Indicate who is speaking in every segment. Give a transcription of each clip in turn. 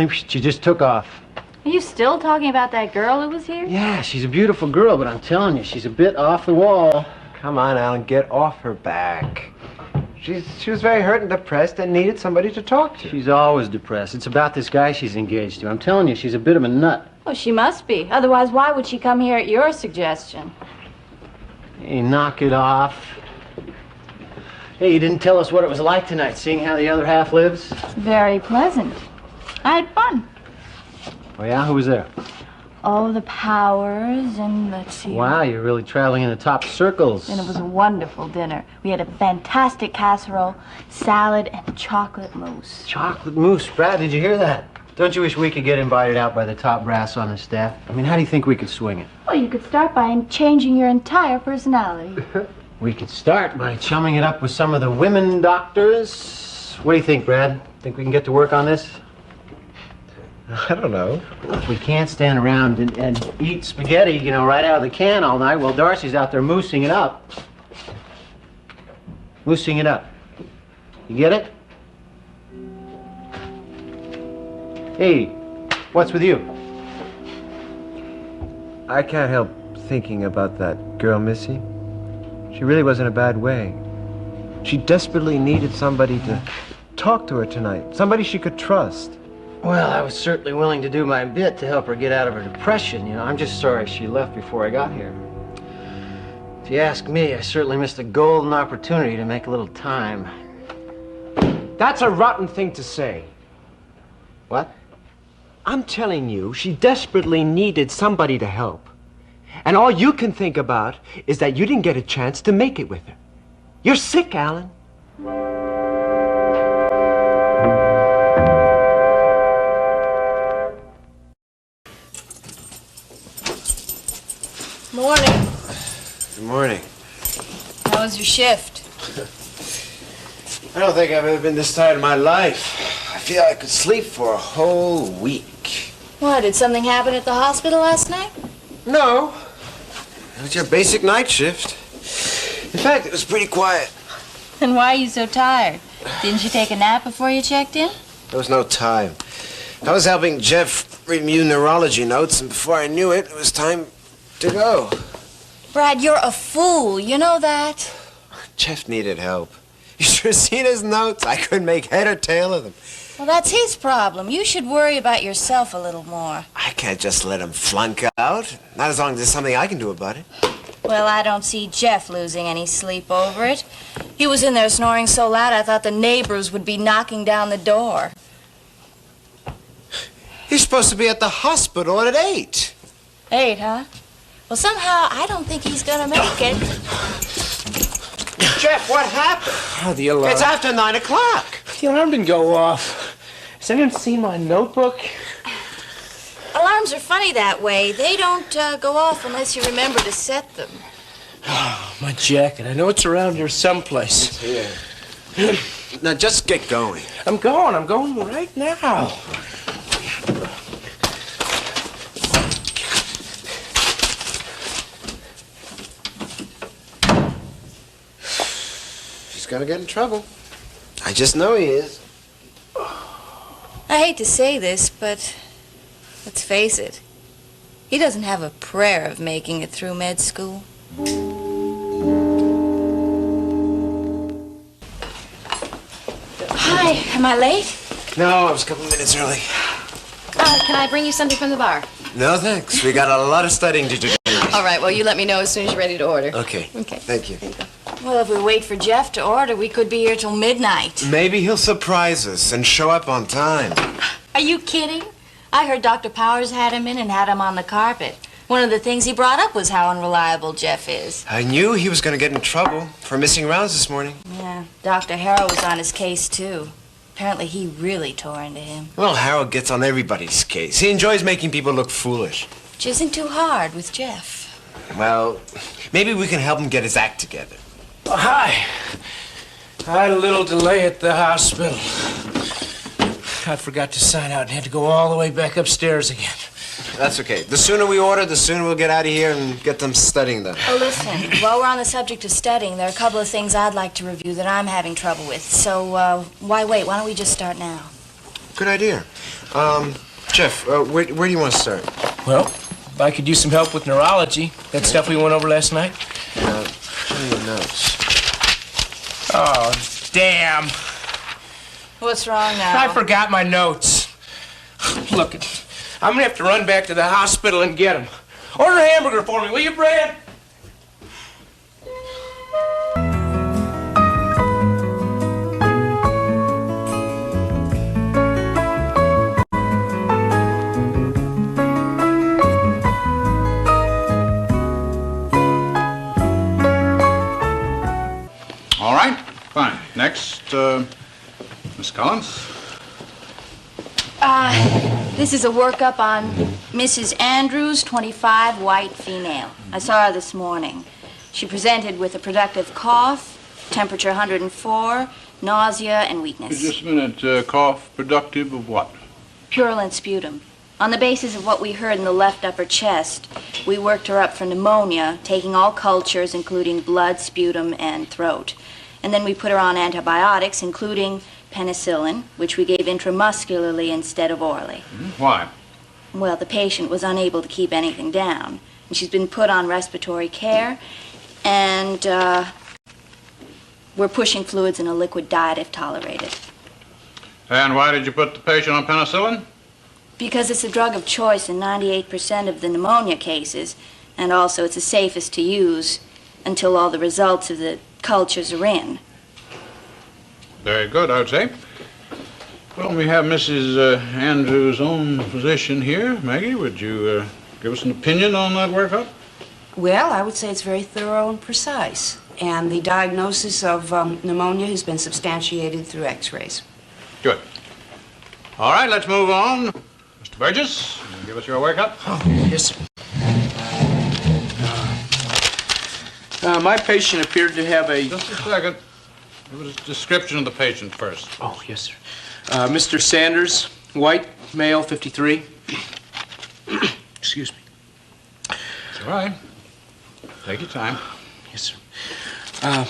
Speaker 1: She just took off.
Speaker 2: Are you still talking about that girl who was here?
Speaker 1: Yeah, she's a beautiful girl, but I'm telling you, she's a bit off the wall.
Speaker 3: Come on, Alan, get off her back. She was very hurt and depressed and needed somebody to talk to.
Speaker 1: She's always depressed. It's about this guy she's engaged to. I'm telling you, she's a bit of a nut.
Speaker 2: Well, she must be. Otherwise, why would she come here at your suggestion?
Speaker 1: Hey, knock it off. Hey, you didn't tell us what it was like tonight, seeing how the other half lives?
Speaker 2: Very pleasant. I had fun.
Speaker 1: Oh, yeah? Who was there?
Speaker 2: Oh, the Powers, and let's see.
Speaker 1: Wow, you're really traveling in the top circles.
Speaker 2: And it was a wonderful dinner. We had a fantastic casserole, salad, and chocolate mousse.
Speaker 1: Chocolate mousse. Brad, did you hear that? Don't you wish we could get invited out by the top brass on the staff? I mean, how do you think we could swing it?
Speaker 2: Well, you could start by changing your entire personality.
Speaker 1: We could start by chumming it up with some of the women doctors. What do you think, Brad? Think we can get to work on this?
Speaker 3: I don't know.
Speaker 1: We can't stand around and eat spaghetti, you know, right out of the can all night while Darcy's out there moosing it up. Moosing it up. You get it? Hey, what's with you?
Speaker 3: I can't help thinking about that girl, Missy. She really was in a bad way. She desperately needed somebody to talk to her tonight, somebody she could trust.
Speaker 1: Well, I was certainly willing to do my bit to help her get out of her depression, you know. I'm just sorry she left before I got here. If you ask me, I certainly missed a golden opportunity to make a little time.
Speaker 3: That's a rotten thing to say.
Speaker 1: What?
Speaker 3: I'm telling you, she desperately needed somebody to help. And all you can think about is that you didn't get a chance to make it with her. You're sick, Alan.
Speaker 2: Morning.
Speaker 3: Good morning.
Speaker 2: How was your shift?
Speaker 3: I don't think I've ever been this tired in my life. I feel I could sleep for a whole week.
Speaker 2: What, did something happen at the hospital last night?
Speaker 3: No. It was your basic night shift. In fact, it was pretty quiet.
Speaker 2: Then why are you so tired? Didn't you take a nap before you checked in?
Speaker 3: There was no time. I was helping Jeff review neurology notes, and before I knew it, it was time to go.
Speaker 2: Brad, you're a fool. You know that?
Speaker 3: Jeff needed help. You should have seen his notes. I couldn't make head or tail of them.
Speaker 2: Well, that's his problem. You should worry about yourself a little more.
Speaker 3: I can't just let him flunk out. Not as long as there's something I can do about it.
Speaker 2: Well, I don't see Jeff losing any sleep over it. He was in there snoring so loud I thought the neighbors would be knocking down the door.
Speaker 3: He's supposed to be at the hospital at 8.
Speaker 2: 8, huh? Well, somehow I don't think he's gonna make it.
Speaker 3: Jeff, what happened?
Speaker 4: Oh, the alarm.
Speaker 3: It's after 9 o'clock.
Speaker 4: The alarm didn't go off. Has anyone seen my notebook?
Speaker 2: Alarms are funny that way. They don't go off unless you remember to set them.
Speaker 4: Oh, my jacket. I know it's around here someplace.
Speaker 3: Yeah. Now, just get going.
Speaker 4: I'm going right now.
Speaker 3: He's gonna get in trouble. I just know he is.
Speaker 2: I hate to say this, but let's face it. He doesn't have a prayer of making it through med school. Hi, am I late?
Speaker 3: No, I was a couple minutes early.
Speaker 5: Can I bring you something from the bar?
Speaker 3: No, thanks. We got a lot of studying to do.
Speaker 5: All right, well, you let me know as soon as you're ready to order.
Speaker 3: Okay.
Speaker 5: Okay.
Speaker 3: Thank you.
Speaker 2: Well, if we wait for Jeff to order, we could be here till midnight.
Speaker 3: Maybe he'll surprise us and show up on time.
Speaker 2: Are you kidding? I heard Dr. Powers had him in and had him on the carpet. One of the things he brought up was how unreliable Jeff is.
Speaker 3: I knew he was going to get in trouble for missing rounds this morning.
Speaker 2: Yeah, Dr. Harrow was on his case, too. Apparently, he really tore into him.
Speaker 3: Well, Harold gets on everybody's case. He enjoys making people look foolish.
Speaker 2: Which isn't too hard with Jeff.
Speaker 3: Well, maybe we can help him get his act together.
Speaker 4: Oh, hi. I had a little delay at the hospital. I forgot to sign out and had to go all the way back upstairs again.
Speaker 3: That's okay. The sooner we order, the sooner we'll get out of here and get them studying them.
Speaker 2: Oh, listen, while we're on the subject of studying, there are a couple of things I'd like to review that I'm having trouble with. So, why wait? Why don't we just start now?
Speaker 3: Good idea. Jeff, where do you want to start?
Speaker 4: Well, if I could use some help with neurology, that stuff we went over last night.
Speaker 3: Show me your notes.
Speaker 4: Oh, damn.
Speaker 2: What's wrong now?
Speaker 4: I forgot my notes. Look, I'm gonna have to run back to the hospital and get them. Order a hamburger for me, will you, Brad?
Speaker 6: All right, fine. Next, Miss Collins.
Speaker 2: This is a workup on Mrs. Andrews, 25, white female. I saw her this morning. She presented with a productive cough, temperature 104, nausea, and weakness.
Speaker 6: Just a minute. Cough productive of what?
Speaker 2: Purulent sputum. On the basis of what we heard in the left upper chest, we worked her up for pneumonia, taking all cultures, including blood, sputum, and throat. And then we put her on antibiotics, including penicillin, which we gave intramuscularly instead of orally.
Speaker 6: Why?
Speaker 2: Well, the patient was unable to keep anything down. And she's been put on respiratory care, and we're pushing fluids in a liquid diet if tolerated.
Speaker 6: And why did you put the patient on penicillin?
Speaker 2: Because it's a drug of choice in 98% of the pneumonia cases, and also it's the safest to use until all the results of the cultures are in.
Speaker 6: Very good, I would say. Well, we have Mrs. Andrews' own physician here. Maggie, would you give us an opinion on that workup?
Speaker 7: Well, I would say it's very thorough and precise. And the diagnosis of pneumonia has been substantiated through x-rays.
Speaker 6: Good. All right, let's move on. Mr. Burgess, give us your workup.
Speaker 4: Oh, yes, sir. My patient appeared to have a...
Speaker 6: Just a second. Give us a description of the patient first.
Speaker 4: Oh, yes, sir. Mr. Sanders, white, male, 53. Excuse me.
Speaker 6: It's all right. Take your time.
Speaker 4: Yes, sir.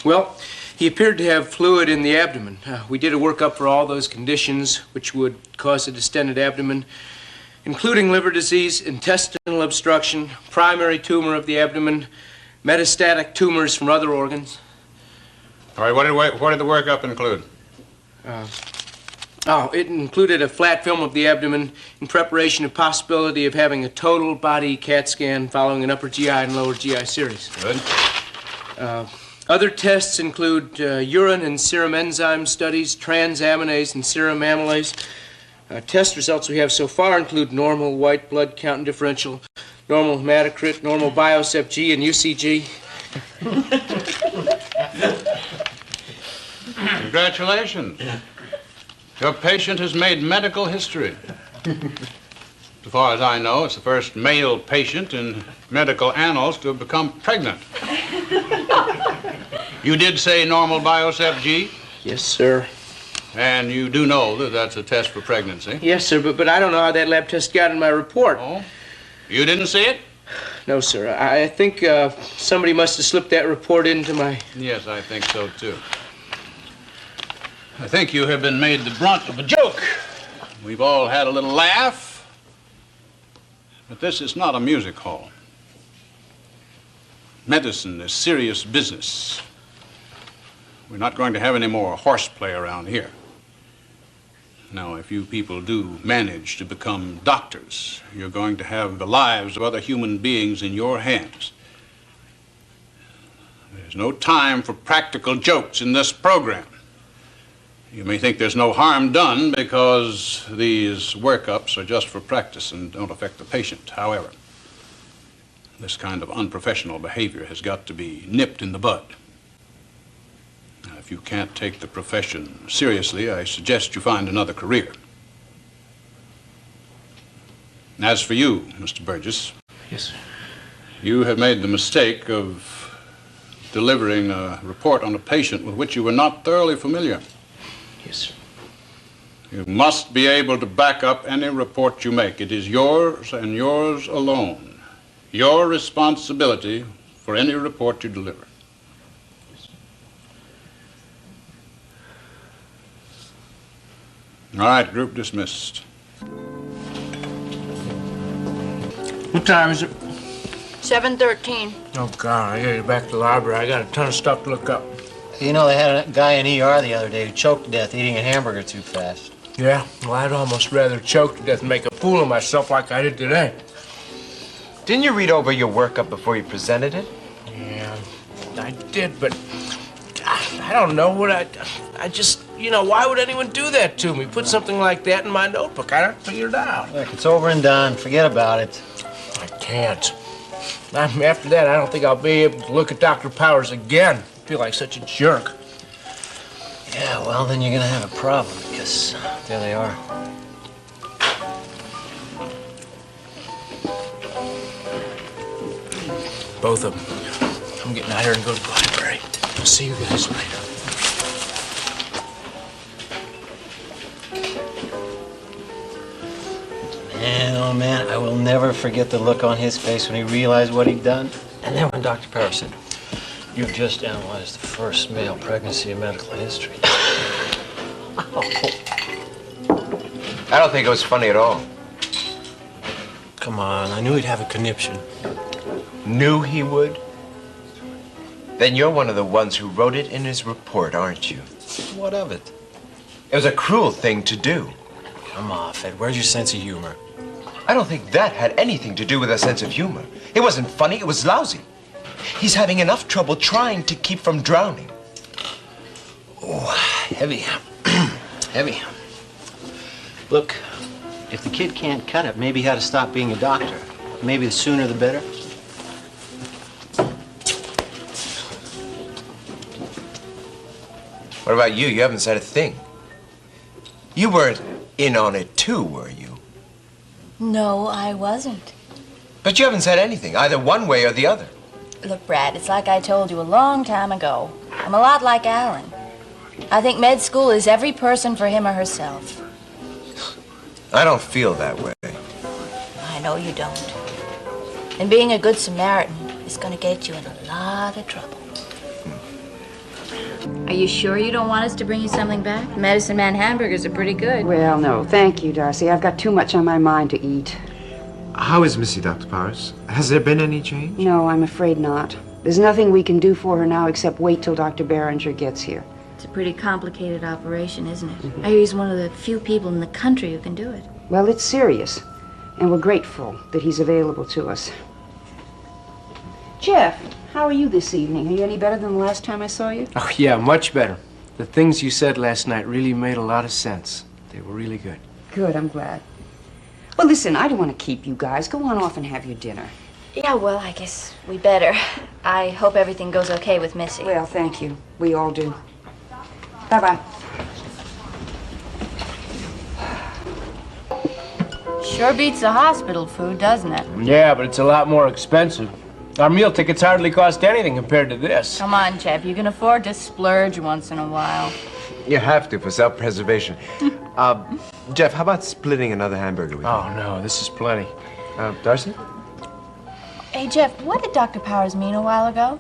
Speaker 4: Well, he appeared to have fluid in the abdomen. We did a workup for all those conditions which would cause a distended abdomen, including liver disease, intestinal obstruction, primary tumor of the abdomen, metastatic tumors from other organs.
Speaker 6: All right, what did the workup include?
Speaker 4: It included a flat film of the abdomen in preparation of possibility of having a total body CAT scan following an upper GI and lower GI series.
Speaker 6: Good.
Speaker 4: Other tests include urine and serum enzyme studies, transaminase and serum amylase. Test results we have so far include normal white blood count and differential, normal hematocrit, normal Biosep-G and UCG.
Speaker 6: Congratulations. Your patient has made medical history. As far as I know, it's the first male patient in medical annals to have become pregnant. You did say normal Biosep-G?
Speaker 4: Yes, sir.
Speaker 6: And you do know that that's a test for pregnancy?
Speaker 4: Yes, sir, but I don't know how that lab test got in my report.
Speaker 6: Oh? You didn't see it?
Speaker 4: No, sir. I think somebody must have slipped that report into my...
Speaker 6: Yes, I think so, too. I think you have been made the brunt of a joke. We've all had a little laugh. But this is not a music hall. Medicine is serious business. We're not going to have any more horseplay around here. Now, if you people do manage to become doctors, you're going to have the lives of other human beings in your hands. There's no time for practical jokes in this program. You may think there's no harm done because these workups are just for practice and don't affect the patient. However, this kind of unprofessional behavior has got to be nipped in the bud. Now, if you can't take the profession seriously, I suggest you find another career. As for you, Mr. Burgess.
Speaker 4: Yes, sir.
Speaker 6: You have made the mistake of delivering a report on a patient with which you were not thoroughly familiar.
Speaker 4: Yes, sir.
Speaker 6: You must be able to back up any report you make. It is yours and yours alone. Your responsibility for any report you deliver. All right, group dismissed.
Speaker 4: What time is it?
Speaker 2: 7:13.
Speaker 4: Oh, God, I gotta get back to the library. I got a ton of stuff to look up.
Speaker 1: You know, they had a guy in ER the other day who choked to death eating a hamburger too fast.
Speaker 4: Yeah, well, I'd almost rather choke to death and make a fool of myself like I did today.
Speaker 3: Didn't you read over your workup before you presented it?
Speaker 4: Yeah, I did, but I don't know what I just, you know, why would anyone do that to me? Put something like that in my notebook. I don't figure it out.
Speaker 1: Look, it's over and done. Forget about it.
Speaker 4: I can't. After that, I don't think I'll be able to look at Dr. Powers again. I feel like such a jerk.
Speaker 1: Yeah, well, then you're gonna have a problem because there they are.
Speaker 4: Both of them. I'm getting out of here and go to the library. I'll see you guys later.
Speaker 1: Man, oh man, I will never forget the look on his face when he realized what he'd done. And then when Dr. Powers said, "You've just analyzed the first male pregnancy in medical history."
Speaker 3: I don't think it was funny at all.
Speaker 1: Come on, I knew he'd have a conniption.
Speaker 3: Knew he would? Then you're one of the ones who wrote it in his report, aren't you?
Speaker 1: What of it?
Speaker 3: It was a cruel thing to do.
Speaker 1: Come off, Ed. Where's your sense of humor?
Speaker 3: I don't think that had anything to do with a sense of humor. It wasn't funny, it was lousy. He's having enough trouble trying to keep from drowning.
Speaker 1: Oh, heavy. Heavy. Look, if the kid can't cut it, maybe he ought to stop being a doctor. Maybe the sooner the better.
Speaker 3: What about you? You haven't said a thing. You weren't in on it too, were you?
Speaker 2: No, I wasn't.
Speaker 3: But you haven't said anything, either one way or the other.
Speaker 2: Look, Brad, it's like I told you a long time ago. I'm a lot like Alan. I think med school is every person for him or herself.
Speaker 3: I don't feel that way.
Speaker 2: I know you don't. And being a good Samaritan is going to get you in a lot of trouble. Are you sure you don't want us to bring you something back? Medicine Man hamburgers are pretty good.
Speaker 7: Well, no, thank you, Darcy. I've got too much on my mind to eat.
Speaker 3: How is Missy, Dr. Powers? Has there been any change?
Speaker 7: No, I'm afraid not. There's nothing we can do for her now except wait till Dr. Behringer gets here.
Speaker 2: It's a pretty complicated operation, isn't it? I hear he's one of the few people in the country who can do it.
Speaker 7: Well, it's serious, and we're grateful that he's available to us. Jeff, how are you this evening? Are you any better than the last time I saw you?
Speaker 4: Oh, yeah, much better. The things you said last night really made a lot of sense. They were really good.
Speaker 7: Good, I'm glad. Well, listen, I don't want to keep you guys. Go on off and have your dinner.
Speaker 2: Yeah, well, I guess we better. I hope everything goes okay with Missy.
Speaker 7: Well, thank you. We all do. Bye-bye.
Speaker 2: Sure beats the hospital food, doesn't it?
Speaker 4: Yeah, but it's a lot more expensive. Our meal tickets hardly cost anything compared to this.
Speaker 2: Come on, Jeff. You can afford to splurge once in a while.
Speaker 3: You have to for self-preservation. Jeff, how about splitting another hamburger with you?
Speaker 4: Oh, no, this is plenty.
Speaker 3: Darcy?
Speaker 2: Hey, Jeff, what did Dr. Powers mean a while ago?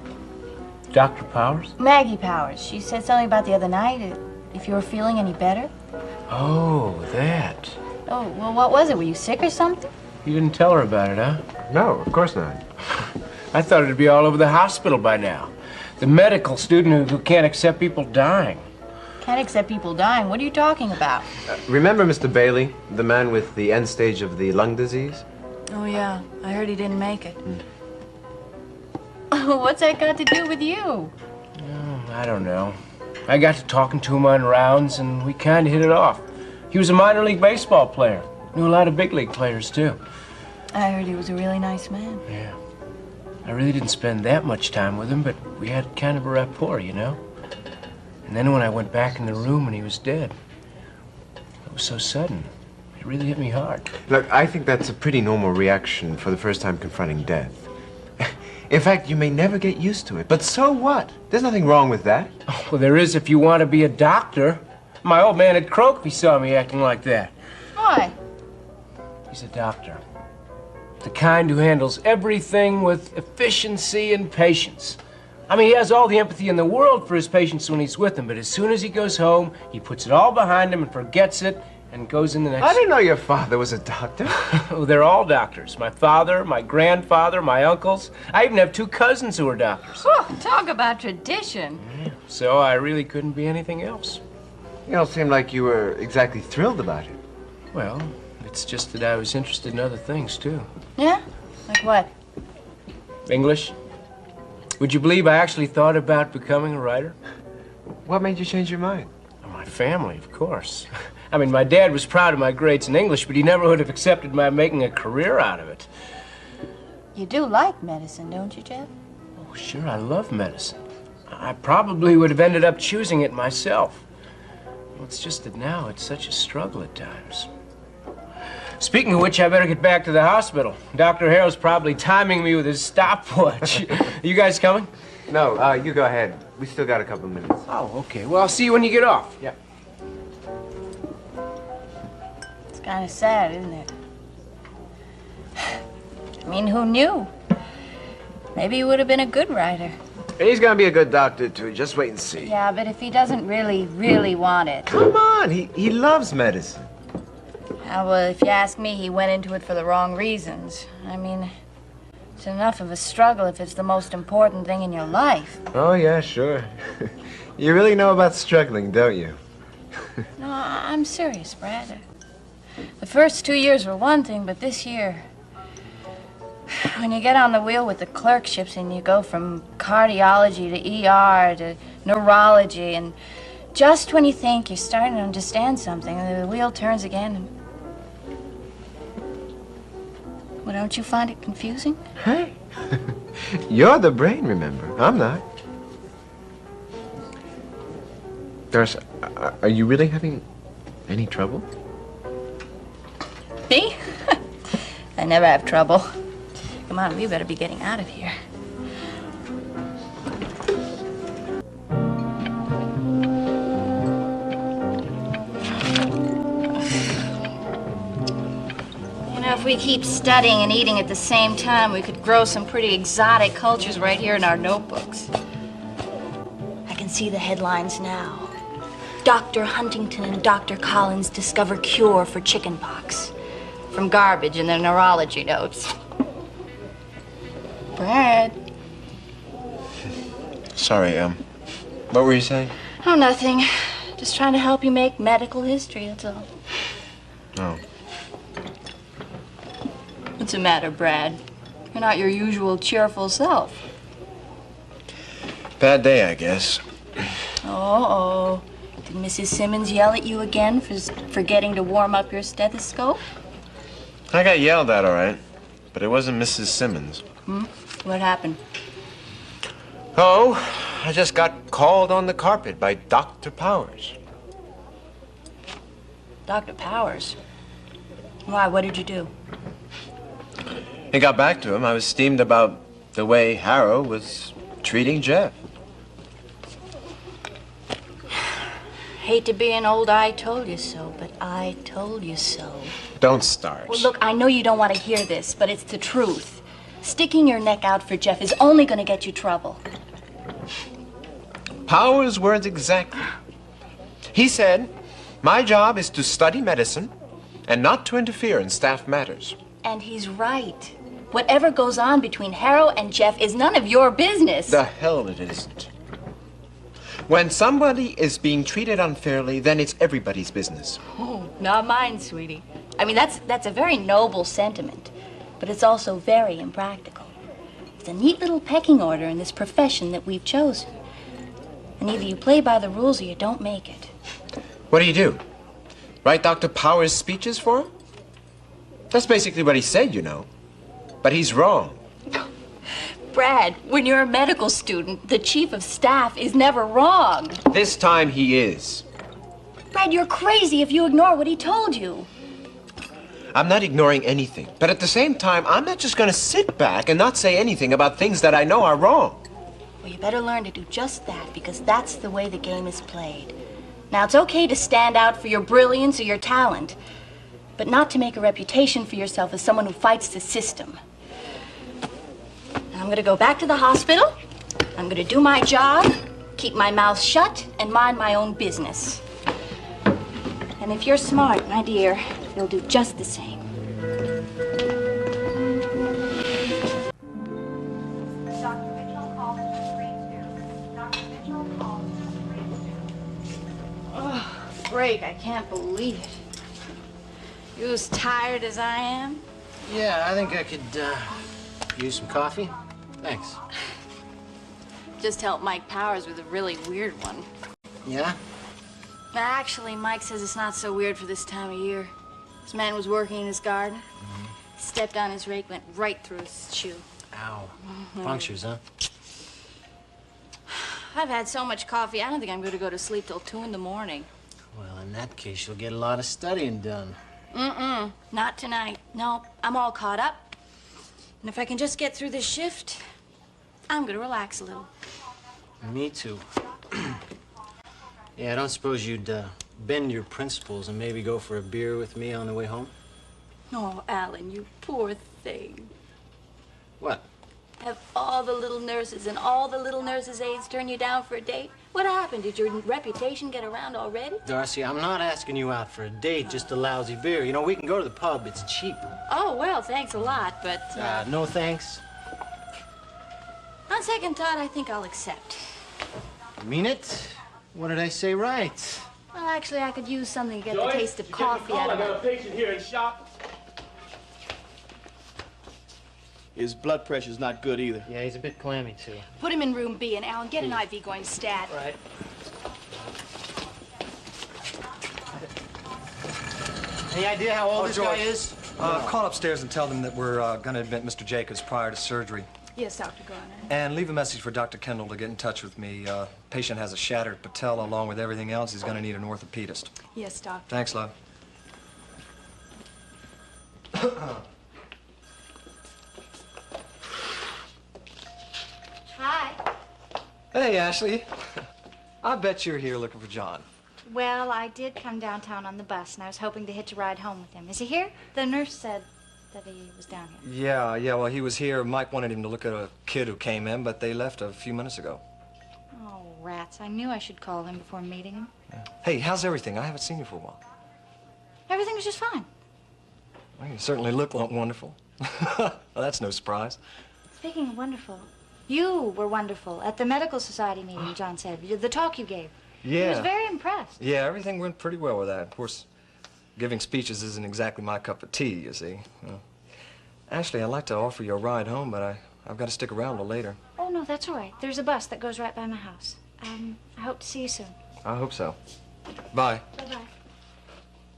Speaker 4: Dr. Powers?
Speaker 2: Maggie Powers. She said something about the other night, if you were feeling any better.
Speaker 4: Oh, that.
Speaker 2: Oh, well, what was it? Were you sick or something?
Speaker 4: You didn't tell her about it, huh?
Speaker 3: No, of course not.
Speaker 4: I thought it'd be all over the hospital by now. The medical student who can't accept people dying.
Speaker 2: Can't accept people dying. What are you talking about?
Speaker 3: Remember Mr. Bailey, the man with the end stage of the lung disease?
Speaker 2: Oh, yeah. I heard he didn't make it. What's that got to do with you?
Speaker 4: Oh, I don't know. I got to talking to him on rounds, and we kind of hit it off. He was a minor league baseball player. Knew a lot of big league players, too.
Speaker 2: I heard he was a really nice man.
Speaker 4: Yeah. I really didn't spend that much time with him, but we had kind of a rapport, you know? And then when I went back in the room and he was dead, it was so sudden. It really hit me hard.
Speaker 3: Look, I think that's a pretty normal reaction for the first time confronting death. In fact, you may never get used to it, but so what? There's nothing wrong with that.
Speaker 4: Oh, well, there is if you want to be a doctor. My old man would croak if he saw me acting like that.
Speaker 2: Why?
Speaker 4: He's a doctor. The kind who handles everything with efficiency and patience. I mean, he has all the empathy in the world for his patients when he's with them, but as soon as he goes home, he puts it all behind him and forgets it, and goes in the next...
Speaker 3: I didn't know your father was a doctor.
Speaker 4: Oh, they're all doctors. My father, my grandfather, my uncles. I even have 2 cousins who are doctors.
Speaker 2: Oh, talk about tradition.
Speaker 4: Yeah, so I really couldn't be anything else.
Speaker 3: You don't seem like you were exactly thrilled about it.
Speaker 4: Well, it's just that I was interested in other things, too.
Speaker 2: Yeah? Like what?
Speaker 4: English. Would you believe I actually thought about becoming a writer?
Speaker 3: What made you change your mind?
Speaker 4: My family, of course. I mean, my dad was proud of my grades in English, but he never would have accepted my making a career out of it.
Speaker 2: You do like medicine, don't you, Jeff?
Speaker 4: Oh, sure, I love medicine. I probably would have ended up choosing it myself. Well, it's just that now it's such a struggle at times. Speaking of which, I better get back to the hospital. Dr. Harrow's probably timing me with his stopwatch. You guys coming?
Speaker 3: No, you go ahead. We still got a couple minutes.
Speaker 4: Oh, okay. Well, I'll see you when you get off.
Speaker 3: Yeah.
Speaker 2: It's kind of sad, isn't it? I mean, who knew? Maybe he would have been a good writer.
Speaker 3: He's gonna be a good doctor, too. Just wait and see.
Speaker 2: Yeah, but if he doesn't really want it.
Speaker 3: Come on, he loves medicine.
Speaker 2: Well, if you ask me, he went into it for the wrong reasons. I mean, it's enough of a struggle if it's the most important thing in your life.
Speaker 3: Oh, yeah, sure. You really know about struggling, don't you?
Speaker 2: No, I'm serious, Brad. The first 2 years were one thing, but this year, when you get on the wheel with the clerkships and you go from cardiology to ER to neurology, and just when you think you're starting to understand something, the wheel turns again. And... Well, don't you find it confusing?
Speaker 3: Hey, you're the brain, remember? I'm not. Darcy, are you really having any trouble?
Speaker 2: Me? I never have trouble. Come on, we better be getting out of here. You know, if we keep studying and eating at the same time, we could grow some pretty exotic cultures right here in our notebooks. I can see the headlines now. Dr. Huntington and Dr. Collins discover cure for chickenpox. From garbage in their neurology notes. Brad.
Speaker 3: Sorry, what were you saying?
Speaker 2: Oh, nothing. Just trying to help you make medical history, that's all.
Speaker 3: Oh.
Speaker 2: What's the matter, Brad? You're not your usual cheerful self.
Speaker 3: Bad day, I guess.
Speaker 2: Oh. Did Mrs. Simmons yell at you again for forgetting to warm up your stethoscope?
Speaker 3: I got yelled at, all right. But it wasn't Mrs. Simmons.
Speaker 2: What happened?
Speaker 3: Oh, I just got called on the carpet by Dr. Powers.
Speaker 2: Dr. Powers? Why, what did you do?
Speaker 3: I got back to him. I was steamed about the way Harrow was treating Jeff.
Speaker 2: Hate to be an old I told you so, but I told you so.
Speaker 3: Don't start.
Speaker 2: Well, look, I know you don't want to hear this, but it's the truth. Sticking your neck out for Jeff is only going to get you trouble.
Speaker 3: Powers' words exactly. He said, my job is to study medicine and not to interfere in staff matters.
Speaker 2: And he's right. Whatever goes on between Harrow and Jeff is none of your business.
Speaker 3: The hell it isn't. When somebody is being treated unfairly, then it's everybody's business.
Speaker 2: Oh, not mine, sweetie. I mean, that's a very noble sentiment, but it's also very impractical. It's a neat little pecking order in this profession that we've chosen. And either you play by the rules or you don't make it.
Speaker 3: What do? Write Dr. Powers' speeches for him? That's basically what he said, you know. But he's wrong.
Speaker 2: Brad, when you're a medical student, the chief of staff is never wrong.
Speaker 3: This time he is.
Speaker 2: Brad, you're crazy if you ignore what he told you.
Speaker 3: I'm not ignoring anything. But at the same time, I'm not just going to sit back and not say anything about things that I know are wrong.
Speaker 2: Well, you better learn to do just that, because that's the way the game is played. Now, it's okay to stand out for your brilliance or your talent, but not to make a reputation for yourself as someone who fights the system. Now, I'm going to go back to the hospital. I'm going to do my job, keep my mouth shut, and mind my own business. And And if you're smart, my dear, you'll do just the same.
Speaker 8: Dr. Mitchell, call Mr. 32. Dr. Mitchell, call Mr. 32.
Speaker 2: Oh, break. I can't believe it. You as tired as I am?
Speaker 1: Yeah, I think I could use some coffee. Thanks.
Speaker 2: Just helped Mike Powers with a really weird one.
Speaker 1: Yeah?
Speaker 2: Actually, Mike says it's not so weird for this time of year. This man was working in his garden. Stepped on his rake, went right through his shoe.
Speaker 1: Ow. Punctures, huh?
Speaker 2: I've had so much coffee, I don't think I'm going to go to sleep till 2 in the morning.
Speaker 1: Well, in that case, you'll get a lot of studying done.
Speaker 2: Not tonight. No, I'm all caught up. And if I can just get through this shift, I'm going to relax a little.
Speaker 1: Me too. Yeah, I don't suppose you'd bend your principles and maybe go for a beer with me on the way home?
Speaker 2: Oh, Alan, you poor thing.
Speaker 1: What?
Speaker 2: Have all the little nurses and all the little nurses' aides turn you down for a date? What happened? Did your reputation get around already?
Speaker 1: Darcy, I'm not asking you out for a date, just a lousy beer. You know, we can go to the pub. It's cheap.
Speaker 2: Oh, well, thanks a lot, but...
Speaker 1: No thanks.
Speaker 2: On second thought, I think I'll accept.
Speaker 1: You mean it? What did I say right?
Speaker 2: Well, actually, I could use something to get the taste of coffee out of
Speaker 9: I got
Speaker 2: it.
Speaker 9: a patient here in shock. His blood pressure's not good either.
Speaker 1: Yeah, he's a bit clammy, too.
Speaker 2: Put him in room B, and Alan, get an IV going to stat.
Speaker 1: Right. Any idea how old this guy is?
Speaker 10: Call upstairs and tell them that we're going to admit Mr. Jacobs prior to surgery.
Speaker 2: Yes, Dr. Garner.
Speaker 10: And leave a message for Dr. Kendall to get in touch with me. Patient has a shattered patella along with everything else. He's going to need an orthopedist.
Speaker 2: Yes, Doctor.
Speaker 10: Thanks, love.
Speaker 11: Hi.
Speaker 10: Hey, Ashley. I bet you're here looking for John.
Speaker 11: Well, I did come downtown on the bus, and I was hoping to hitch a ride home with him. Is he here? The nurse said that he was down here.
Speaker 10: Yeah, well, he was here. Mike wanted him to look at a kid who came in, but they left a few minutes ago.
Speaker 11: Oh, rats. I knew I should call him before meeting him.
Speaker 10: Yeah. Hey, how's everything? I haven't seen you for a while.
Speaker 11: Everything was just fine.
Speaker 10: Well, you certainly look wonderful. Well, that's no surprise.
Speaker 11: Speaking of wonderful, you were wonderful at the Medical Society meeting, John said. The talk you gave.
Speaker 10: Yeah.
Speaker 11: He was very impressed.
Speaker 10: Yeah, everything went pretty well with that. Of course, giving speeches isn't exactly my cup of tea, you see. Ashley, I'd like to offer you a ride home, but I've got to stick around a little later.
Speaker 11: Oh, no, that's all right. There's a bus that goes right by my house. I hope to see you soon.
Speaker 10: I hope so. Bye.
Speaker 11: Bye-bye.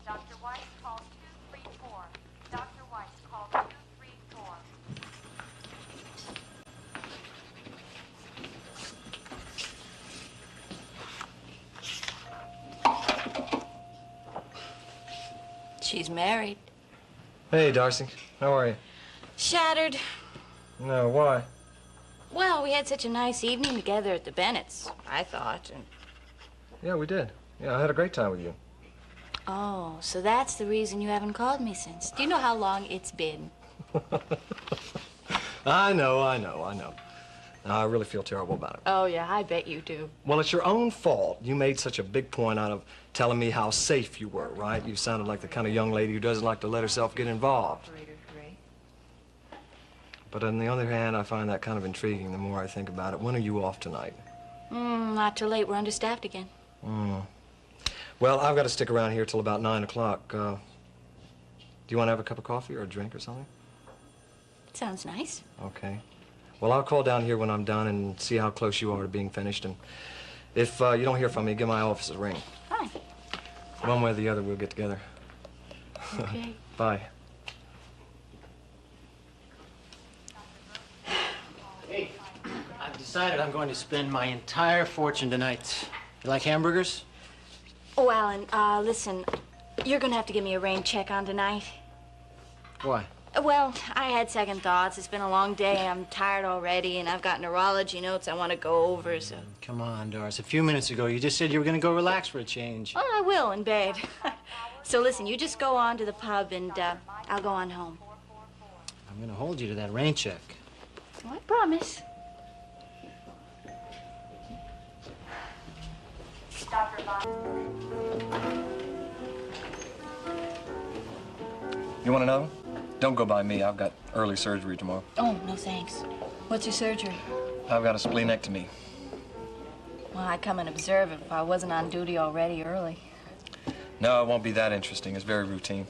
Speaker 8: Dr. Weiss, call 234. Dr. Weiss, call 234.
Speaker 2: She's married.
Speaker 10: Hey, Darcy. How are you?
Speaker 2: Shattered.
Speaker 10: No, why?
Speaker 2: Well, we had such a nice evening together at the Bennetts, I thought. And...
Speaker 10: Yeah, we did. Yeah, I had a great time with you.
Speaker 2: Oh, so that's the reason you haven't called me since. Do you know how long it's been?
Speaker 10: I know. I really feel terrible about it.
Speaker 2: Oh, yeah, I bet you do.
Speaker 10: Well, it's your own fault. You made such a big point out of telling me how safe you were, right? You sounded like the kind of young lady who doesn't like to let herself get involved. But on the other hand, I find that kind of intriguing the more I think about it. When are you off tonight?
Speaker 2: Not too late. We're understaffed again.
Speaker 10: Well, I've got to stick around here till about 9 o'clock. Do you want to have a cup of coffee or a drink or something?
Speaker 2: Sounds nice.
Speaker 10: Okay. Well, I'll call down here when I'm done and see how close you are to being finished. And if you don't hear from me, give my office a ring.
Speaker 2: Fine.
Speaker 10: One way or the other, we'll get together.
Speaker 2: Okay.
Speaker 10: Bye.
Speaker 1: Hey, I've decided I'm going to spend my entire fortune tonight. You like hamburgers?
Speaker 2: Oh, Alan, listen, you're gonna have to give me a rain check on tonight.
Speaker 1: Why?
Speaker 2: Well, I had second thoughts. It's been a long day. I'm tired already, and I've got neurology notes I want to go over, so...
Speaker 1: Come on, Doris. A few minutes ago, you just said you were going to go relax for a change.
Speaker 2: Well, I will in bed. So listen, you just go on to the pub, and I'll go on home.
Speaker 1: I'm going to hold you to that rain check.
Speaker 2: Well, I promise.
Speaker 8: Dr. Bond.
Speaker 10: You want to know? Don't go by me. I've got early surgery tomorrow.
Speaker 2: Oh, no thanks. What's your surgery?
Speaker 10: I've got a splenectomy.
Speaker 2: Well, I'd come and observe it if I wasn't on duty already early.
Speaker 10: No, it won't be that interesting. It's very routine.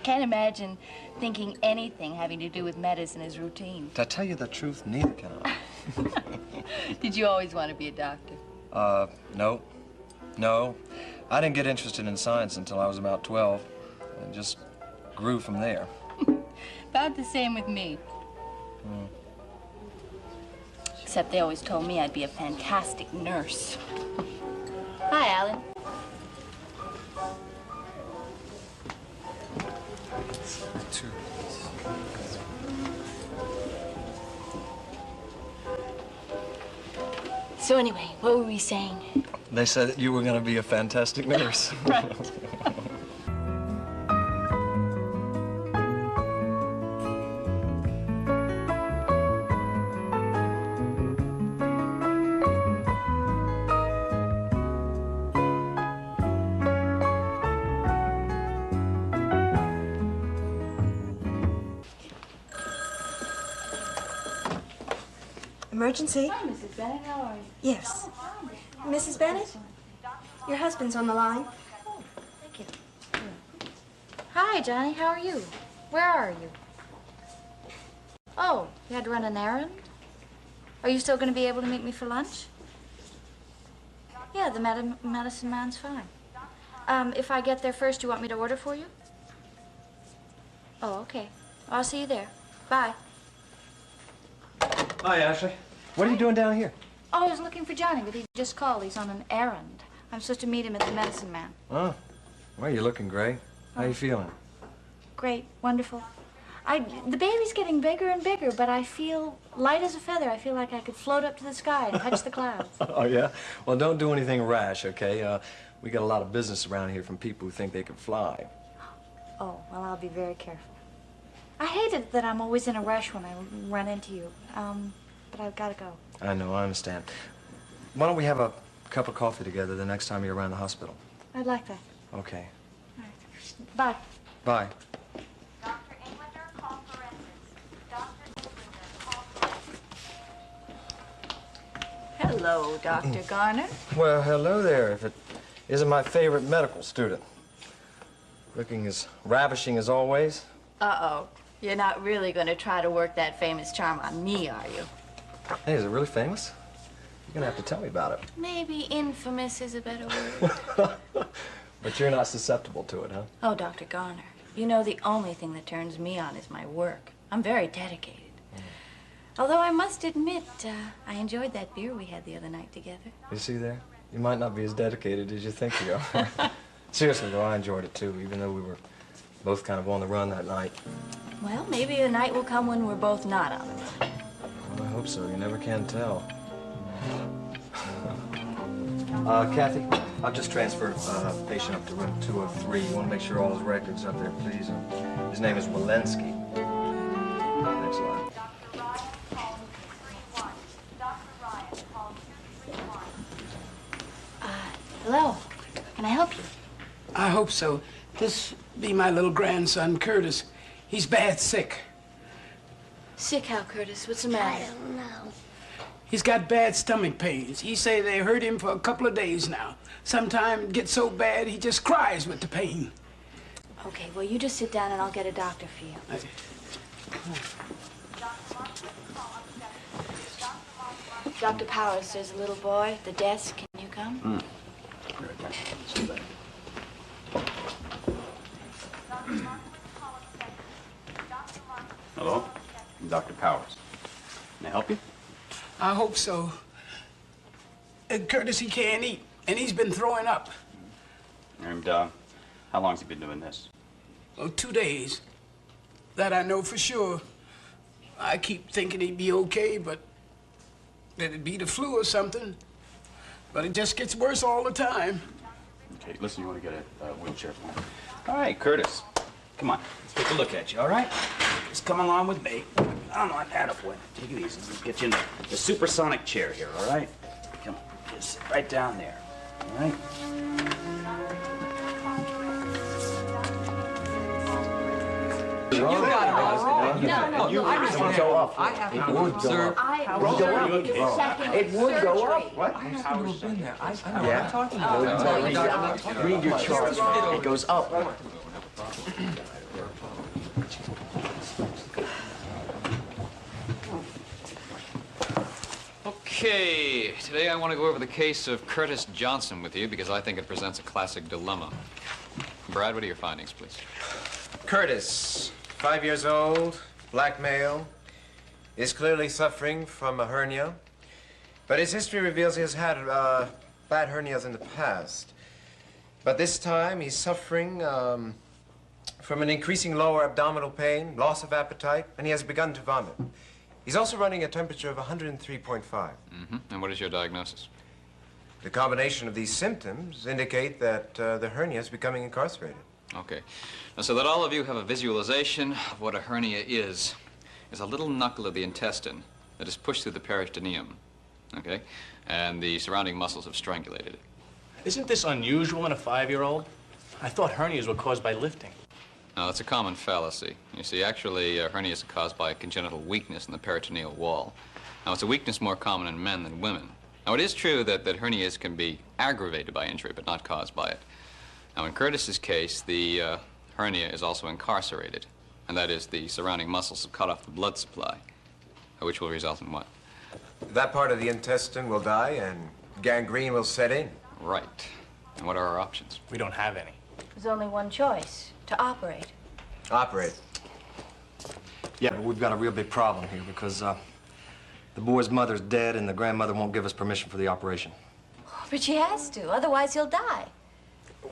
Speaker 2: Can't imagine thinking anything having to do with medicine is routine.
Speaker 10: To tell you the truth, neither can I.
Speaker 2: Did you always want to be a doctor?
Speaker 10: No. No. I didn't get interested in science until I was about 12. And just grew from there.
Speaker 2: About the same with me. Except they always told me I'd be a fantastic nurse. Hi, Alan. So anyway, what were we saying?
Speaker 10: They said that you were going to be a fantastic nurse.
Speaker 2: Right.
Speaker 12: Emergency?
Speaker 2: Hi, Mrs. Bennett. How are you?
Speaker 12: Yes. Mrs. Bennett? Your husband's on the line.
Speaker 11: Oh, thank you. Hi, Johnny. How are you? Where are you? Oh, you had to run an errand? Are you still going to be able to meet me for lunch? Yeah, the medicine man's fine. If I get there first, do you want me to order for you? Oh, okay. I'll see you there. Bye.
Speaker 10: Hi, Ashley. What are you doing down here?
Speaker 11: Oh, I was looking for Johnny, but he just called. He's on an errand. I'm supposed to meet him at the medicine man.
Speaker 10: Oh, well, you're looking great. How you feeling?
Speaker 11: Great, wonderful. The baby's getting bigger and bigger, but I feel light as a feather. I feel like I could float up to the sky and touch the clouds.
Speaker 10: Oh, yeah? Well, don't do anything rash, okay? We got a lot of business around here from people who think they can fly.
Speaker 11: Oh, well, I'll be very careful. I hate it that I'm always in a rush when I run into you. But I've got to go.
Speaker 10: I know, I understand. Why don't we have a cup of coffee together the next time you're around the hospital?
Speaker 11: I'd like that.
Speaker 10: Okay.
Speaker 11: All right. Bye.
Speaker 10: Bye.
Speaker 8: Dr. Englander, call forensics. Dr. Englander, call forensics.
Speaker 2: Hello, Dr. Garner.
Speaker 10: Well, hello there, if it isn't my favorite medical student. Looking as ravishing as always.
Speaker 2: Uh-oh. You're not really going to try to work that famous charm on me, are you?
Speaker 10: Hey, is it really famous? You're gonna have to tell me about it.
Speaker 2: Maybe infamous is a better word.
Speaker 10: But you're not susceptible to it, huh?
Speaker 2: Oh, Dr. Garner, you know the only thing that turns me on is my work. I'm very dedicated. Although I must admit, I enjoyed that beer we had the other night together.
Speaker 10: You see there? You might not be as dedicated as you think you are. Seriously, though, I enjoyed it too, even though we were both kind of on the run that night.
Speaker 2: Well, maybe a night will come when we're both not on the run.
Speaker 10: Well, I hope so. You never can tell. Kathy, I've just transferred a patient up to room 203. You want to make sure all his records are up there, please. His name is Walensky. Next line.
Speaker 8: Dr. Ryan, call 231. Dr. Ryan, call 231.
Speaker 11: Hello. Can I help you?
Speaker 13: I hope so. This be my little grandson, Curtis. He's bad sick.
Speaker 2: Sick how, Curtis? What's the matter?
Speaker 8: I don't know.
Speaker 13: He's got bad stomach pains. He say they hurt him for a couple of days now. Sometimes it gets so bad he just cries with the pain.
Speaker 11: Okay, well, you just sit down and I'll get a doctor for you. Dr. Powers, there's a little boy at the desk. Can you come?
Speaker 14: Hello? I'm Dr. Powers. Can I help you?
Speaker 13: I hope so. Curtis, he can't eat, and he's been throwing up.
Speaker 14: And, how long's he been doing this?
Speaker 13: Oh, 2 days. That I know for sure. I keep thinking he'd be okay, but that it'd be the flu or something. But it just gets worse all the time.
Speaker 14: Okay, listen, you want to get a wheelchair for him? All right, Curtis. Come on, let's take a look at you, all right? Just come along with me. Come on, attaboy. Take it easy. Let's get you in the supersonic chair here, all right? Come on, just sit right down there, all right?
Speaker 3: It would go up. What? Read your chart. It goes up.
Speaker 15: Okay, today I want to go over the case of Curtis Johnson with you because I think it presents a classic dilemma. Brad, what are your findings, please?
Speaker 3: Curtis, 5 years old, black male, is clearly suffering from a hernia, but his history reveals he has had bad hernias in the past. But this time he's suffering from an increasing lower abdominal pain, loss of appetite, and he has begun to vomit. He's also running a temperature of 103.5.
Speaker 15: Mm-hmm. And what is your diagnosis?
Speaker 3: The combination of these symptoms indicate that the hernia is becoming incarcerated.
Speaker 15: Okay. Now, so that all of you have a visualization of what a hernia is a little knuckle of the intestine that is pushed through the peritoneum, okay? And the surrounding muscles have strangulated it.
Speaker 9: Isn't this unusual in a 5-year-old? I thought hernias were caused by lifting.
Speaker 15: No, that's a common fallacy. You see, actually, hernias are caused by a congenital weakness in the peritoneal wall. Now, it's a weakness more common in men than women. Now, it is true that hernias can be aggravated by injury, but not caused by it. Now, in Curtis's case, the hernia is also incarcerated, and that is the surrounding muscles have cut off the blood supply, which will result in what?
Speaker 3: That part of the intestine will die, and gangrene will set in.
Speaker 15: Right. And what are our options?
Speaker 9: We don't have any.
Speaker 2: There's only one choice, to operate.
Speaker 3: Operate.
Speaker 10: Yeah, but we've got a real big problem here because the boy's mother's dead and the grandmother won't give us permission for the operation.
Speaker 2: But she has to, otherwise he'll die.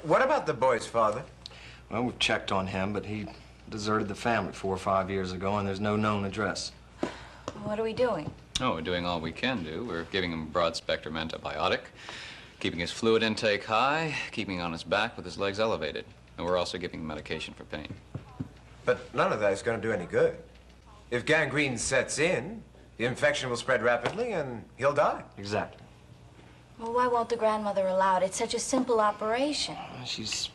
Speaker 3: What about the boy's father?
Speaker 10: Well, we've checked on him, but he deserted the family 4 or 5 years ago, and there's no known address.
Speaker 2: What are we doing?
Speaker 15: Oh, we're doing all we can do. We're giving him a broad-spectrum antibiotic, keeping his fluid intake high, keeping him on his back with his legs elevated. And we're also giving him medication for pain.
Speaker 3: But none of that is going to do any good. If gangrene sets in, the infection will spread rapidly and he'll die.
Speaker 10: Exactly.
Speaker 2: Well, why won't the grandmother allow it? It's such a simple operation.
Speaker 10: She's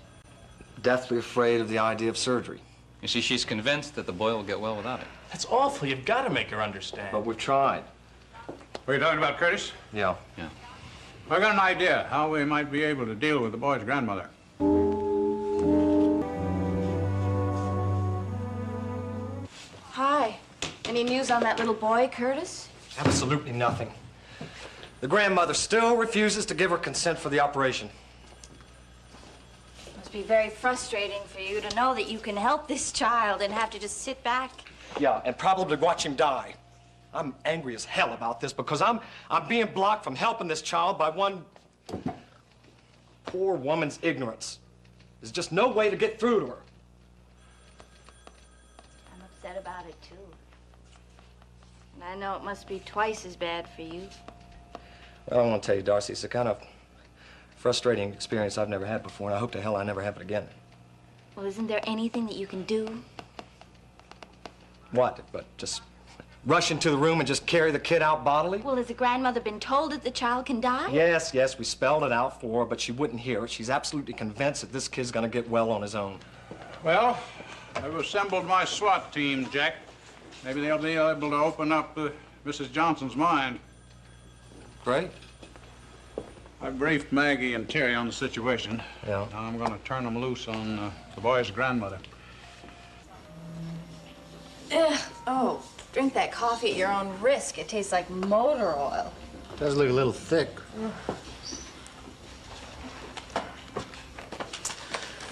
Speaker 10: deathly afraid of the idea of surgery.
Speaker 15: You see, she's convinced that the boy will get well without it.
Speaker 9: That's awful. You've got to make her understand.
Speaker 10: But we've tried.
Speaker 6: What are you talking about, Curtis?
Speaker 10: Yeah.
Speaker 15: Yeah.
Speaker 6: I've got an idea how we might be able to deal with the boy's grandmother.
Speaker 2: Hi. Any news on that little boy, Curtis?
Speaker 10: Absolutely nothing. The grandmother still refuses to give her consent for the operation.
Speaker 2: Must be very frustrating for you to know that you can help this child and have to just sit back.
Speaker 10: Yeah, and probably watch him die. I'm angry as hell about this because I'm being blocked from helping this child by one poor woman's ignorance. There's just no way to get through to her.
Speaker 2: I'm upset about it, too. And I know it must be twice as bad for you.
Speaker 10: Well, I want to tell you, Darcy, it's a kind of frustrating experience I've never had before, and I hope to hell I never have it again.
Speaker 2: Well, isn't there anything that you can do?
Speaker 10: What? But just rush into the room and just carry the kid out bodily?
Speaker 2: Well, has the grandmother been told that the child can die?
Speaker 10: Yes, we spelled it out for her, but she wouldn't hear it. She's absolutely convinced that this kid's gonna get well on his own.
Speaker 6: Well, I've assembled my SWAT team, Jack. Maybe they'll be able to open up Mrs. Johnson's mind.
Speaker 10: Great.
Speaker 6: I briefed Maggie and Terry on the situation.
Speaker 10: Yeah.
Speaker 6: Now I'm going to turn them loose on the boy's grandmother.
Speaker 5: Ugh. Oh, drink that coffee at your own risk. It tastes like motor oil.
Speaker 1: Does look a little thick.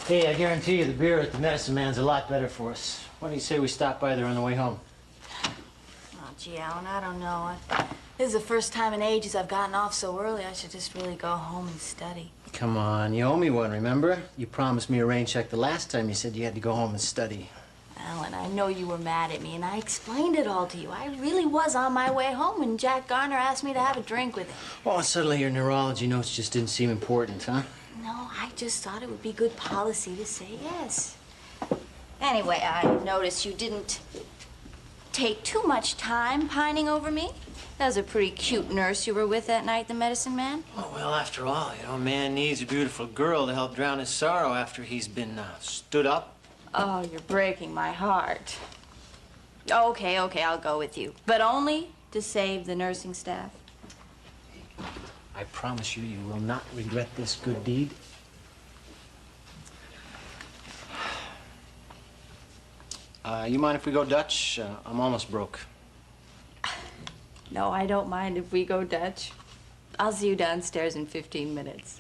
Speaker 1: Hey, I guarantee you the beer at the Medicine Man's a lot better for us. Why don't you say we stop by there on the way home?
Speaker 2: Oh, gee, Alan, I don't know. This is the first time in ages I've gotten off so early. I should just really go home and study.
Speaker 1: Come on, you owe me one, remember? You promised me a rain check the last time you said you had to go home and study.
Speaker 2: Alan, I know you were mad at me, and I explained it all to you. I really was on my way home when Jack Garner asked me to have a drink with him.
Speaker 1: Oh, and suddenly your neurology notes just didn't seem important, huh?
Speaker 2: No, I just thought it would be good policy to say yes. Anyway, I noticed you didn't take too much time pining over me. That was a pretty cute nurse you were with that night, the Medicine Man.
Speaker 1: Oh, well, after all, a man needs a beautiful girl to help drown his sorrow after he's been stood up.
Speaker 2: Oh, you're breaking my heart. Okay, I'll go with you. But only to save the nursing staff.
Speaker 1: I promise you, you will not regret this good deed. You mind if we go Dutch? I'm almost broke.
Speaker 2: No, I don't mind if we go Dutch. I'll see you downstairs in 15 minutes.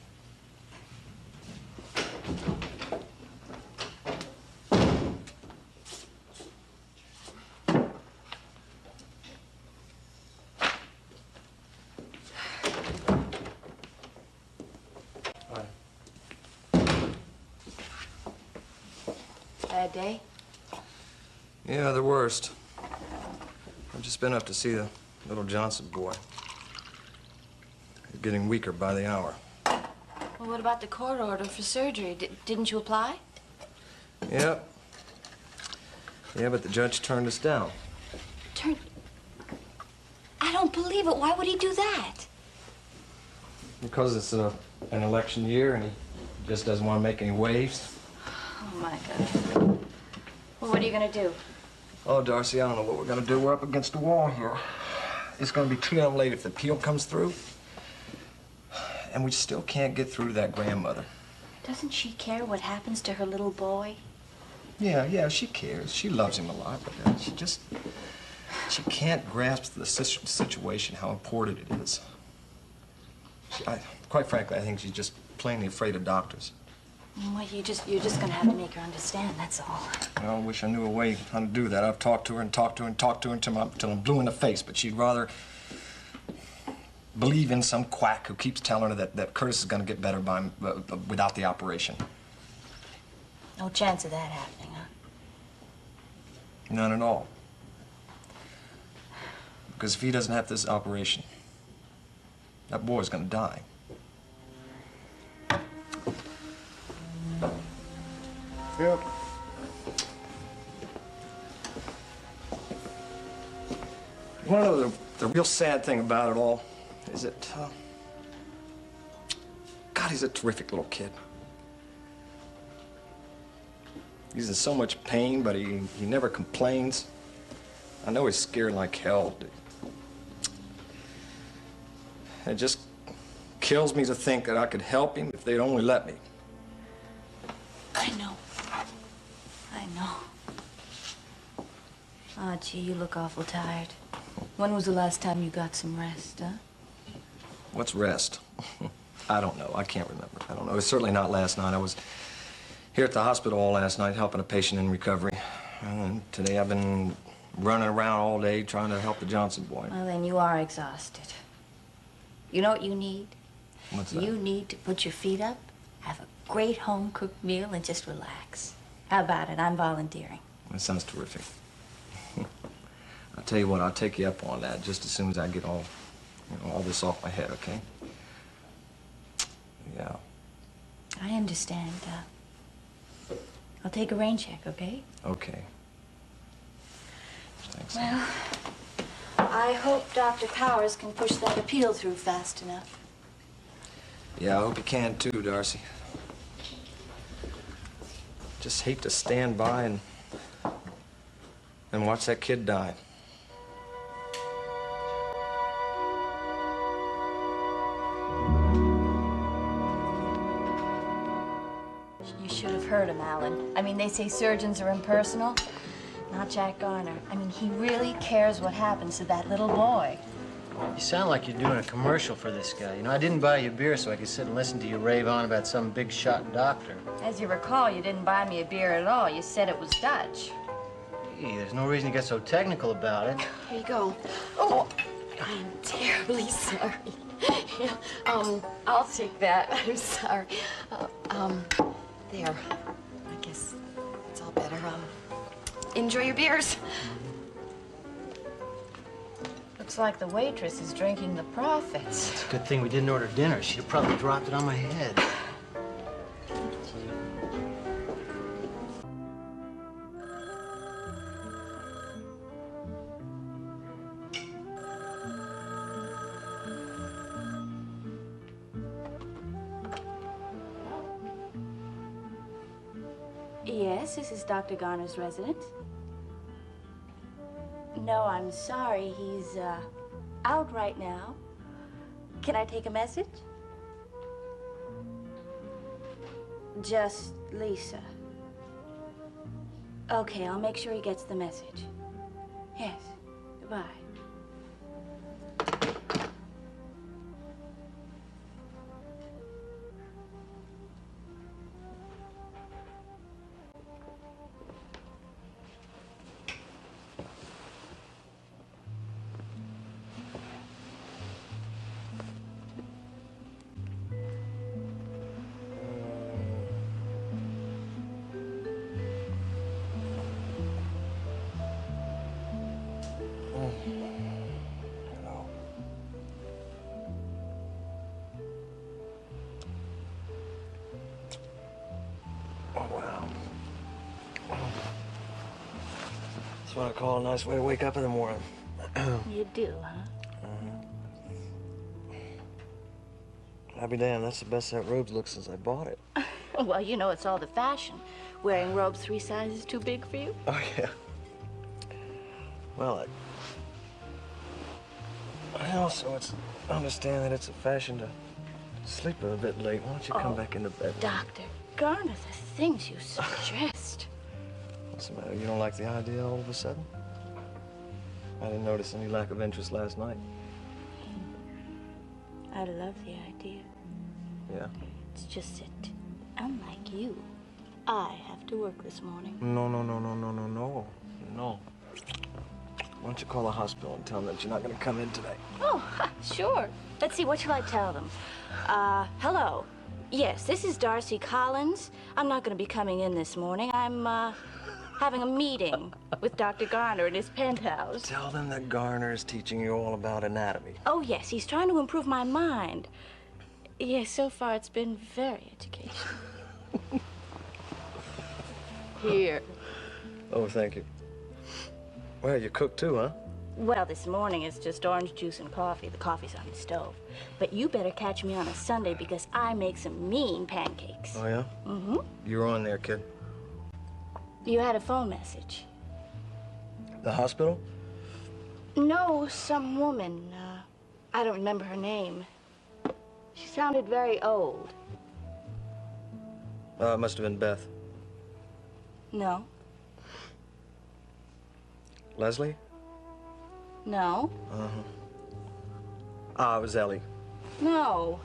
Speaker 2: Bad day?
Speaker 10: Yeah, the worst. I've just been up to see the little Johnson boy. He's getting weaker by the hour.
Speaker 2: Well, what about the court order for surgery? Didn't you apply?
Speaker 10: Yep. Yeah, but the judge turned us down.
Speaker 2: I don't believe it. Why would he do that?
Speaker 10: Because it's an election year and he just doesn't want to make any waves.
Speaker 2: Oh, my God. Well, what are you going to do?
Speaker 10: Oh, Darcy, I don't know what we're going to do. We're up against the wall here. It's going to be too damn late if the appeal comes through. And we still can't get through to that grandmother.
Speaker 2: Doesn't she care what happens to her little boy?
Speaker 10: Yeah, she cares. She loves him a lot, but she can't grasp the situation, how important it is. Quite frankly, I think she's just plainly afraid of doctors.
Speaker 2: Well, you're just going to have to make her understand, that's all.
Speaker 10: Well, I wish I knew a way how to do that. I've talked to her and talked to her and talked to her until I'm blue in the face, but she'd rather believe in some quack who keeps telling her that Curtis is going to get better without the operation.
Speaker 2: No chance of that happening, huh?
Speaker 10: None at all. Because if he doesn't have this operation, that boy's going to die. Yep. You want to know the real sad thing about it all is that, God, he's a terrific little kid. He's in so much pain, but he never complains. I know he's scared like hell. It just kills me to think that I could help him if they'd only let me.
Speaker 2: I know. Oh, gee, you look awful tired. When was the last time you got some rest, huh?
Speaker 10: What's rest? I don't know. I can't remember. I don't know. It was certainly not last night. I was here at the hospital all last night helping a patient in recovery. And today I've been running around all day trying to help the Johnson boy.
Speaker 2: Well, then you are exhausted. You know what you need?
Speaker 10: What's that?
Speaker 2: You need to put your feet up, have a great home-cooked meal, and just relax. How about it? I'm volunteering.
Speaker 10: That sounds terrific. I'll tell you what, I'll take you up on that just as soon as I get all this off my head, okay? Yeah.
Speaker 2: I understand. I'll take a rain check, okay?
Speaker 10: Okay. Thanks.
Speaker 2: Well, I hope Dr. Powers can push that appeal through fast enough.
Speaker 10: Yeah, I hope you can too, Darcy. Just hate to stand by and watch that kid die.
Speaker 2: You should have heard him, Alan. I mean, they say surgeons are impersonal. Not Jack Garner. I mean, he really cares what happens to that little boy.
Speaker 1: You sound like you're doing a commercial for this guy. You know, I didn't buy you a beer so I could sit and listen to you rave on about some big shot doctor.
Speaker 2: As you recall, you didn't buy me a beer at all. You said it was Dutch.
Speaker 1: Hey, there's no reason to get so technical about it.
Speaker 5: Here you go. Oh, I'm terribly sorry. Yeah, I'll take that. I'm sorry. There. I guess it's all better. Enjoy your beers.
Speaker 2: Looks like the waitress is drinking the profits.
Speaker 1: It's a good thing we didn't order dinner. She'd have probably dropped it on my head.
Speaker 2: Yes? Yes, this is Dr. Garner's residence. No, I'm sorry. He's out right now. Can I take a message? Just Lisa. Okay, I'll make sure he gets the message. Yes. Goodbye.
Speaker 10: Oh, wow. That's what I call a nice way to wake up in the morning.
Speaker 2: You do, huh?
Speaker 10: I'll be damned, that's the best that robe's looked since I bought it.
Speaker 2: Well, you know it's all the fashion. Wearing robes 3 sizes too big for you?
Speaker 10: Oh, yeah. Well, I also understand that it's a fashion to sleep a bit late. Why don't you come back into bed?
Speaker 2: Dr. Garner, the things you suggest.
Speaker 10: What's the matter? You don't like the idea all of a sudden? I didn't notice any lack of interest last night.
Speaker 2: I love the idea.
Speaker 10: Yeah?
Speaker 2: It's just that, unlike you, I have to work this morning.
Speaker 10: No. No. Why don't you call the hospital and tell them that you're not going to come in today?
Speaker 2: Oh, sure. Let's see, what shall I tell them? Hello. Yes, this is Darcy Collins. I'm not going to be coming in this morning. I'm, having a meeting with Dr. Garner in his penthouse.
Speaker 10: Tell them that Garner is teaching you all about anatomy.
Speaker 2: Oh, yes, he's trying to improve my mind. Yes, so far it's been very educational. Here.
Speaker 10: Oh, thank you. Well, you cook too, huh?
Speaker 2: Well, this morning it's just orange juice and coffee. The coffee's on the stove. But you better catch me on a Sunday because I make some mean pancakes.
Speaker 10: Oh, yeah?
Speaker 2: Mm-hmm.
Speaker 10: You're on there, kid.
Speaker 2: You had a phone message.
Speaker 10: The hospital?
Speaker 2: No, some woman. I don't remember her name. She sounded very old.
Speaker 10: It must have been Beth.
Speaker 2: No.
Speaker 10: Leslie?
Speaker 2: No.
Speaker 10: It was Ellie.
Speaker 2: No.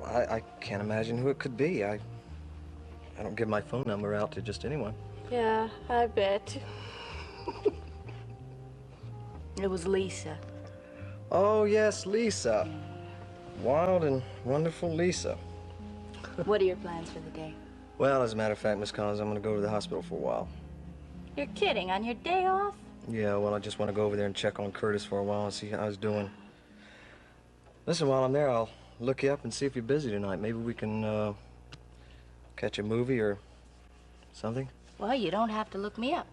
Speaker 10: Well, I can't imagine who it could be. I don't give my phone number out to just anyone.
Speaker 2: Yeah, I bet. It was Lisa.
Speaker 10: Oh, yes, Lisa. Wild and wonderful Lisa.
Speaker 2: What are your plans for the day?
Speaker 10: Well, as a matter of fact, Miss Collins, I'm going to go to the hospital for a while.
Speaker 2: You're kidding. On your day off?
Speaker 10: Yeah, well, I just want to go over there and check on Curtis for a while and see how he's doing. Listen, while I'm there, I'll look you up and see if you're busy tonight. Maybe we can, catch a movie or something.
Speaker 2: Well, you don't have to look me up.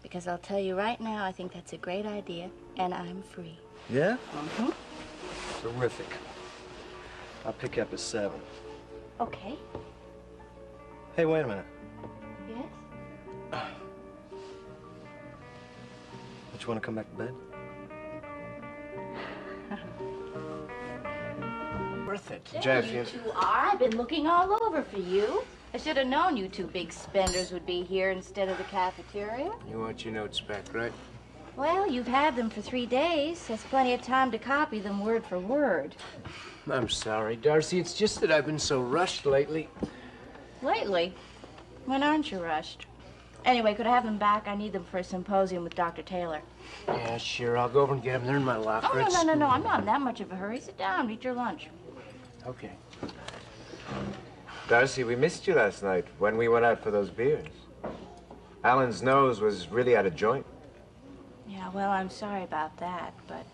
Speaker 2: Because I'll tell you right now, I think that's a great idea, and I'm free.
Speaker 10: Yeah?
Speaker 2: Mm-hmm.
Speaker 10: Terrific. I'll pick you up at 7.
Speaker 2: Okay.
Speaker 10: Hey, wait a minute.
Speaker 2: Yes?
Speaker 10: Don't you want to come back to bed?
Speaker 13: Worth it.
Speaker 2: There you two are. I've been looking all over for you. I should have known you two big spenders would be here instead of the cafeteria.
Speaker 4: You want your notes back, right?
Speaker 2: Well, you've had them for 3 days. There's plenty of time to copy them word for word.
Speaker 4: I'm sorry, Darcy. It's just that I've been so rushed lately.
Speaker 2: Lately? When aren't you rushed? Anyway, could I have them back? I need them for a symposium with Dr. Taylor.
Speaker 4: Yeah, sure. I'll go over and get them. They're in my locker.
Speaker 2: Oh, no. I'm not in that much of a hurry. Sit down. Eat your lunch.
Speaker 4: Okay.
Speaker 3: Darcy, we missed you last night when we went out for those beers. Alan's nose was really out of joint.
Speaker 2: Yeah, well, I'm sorry about that, but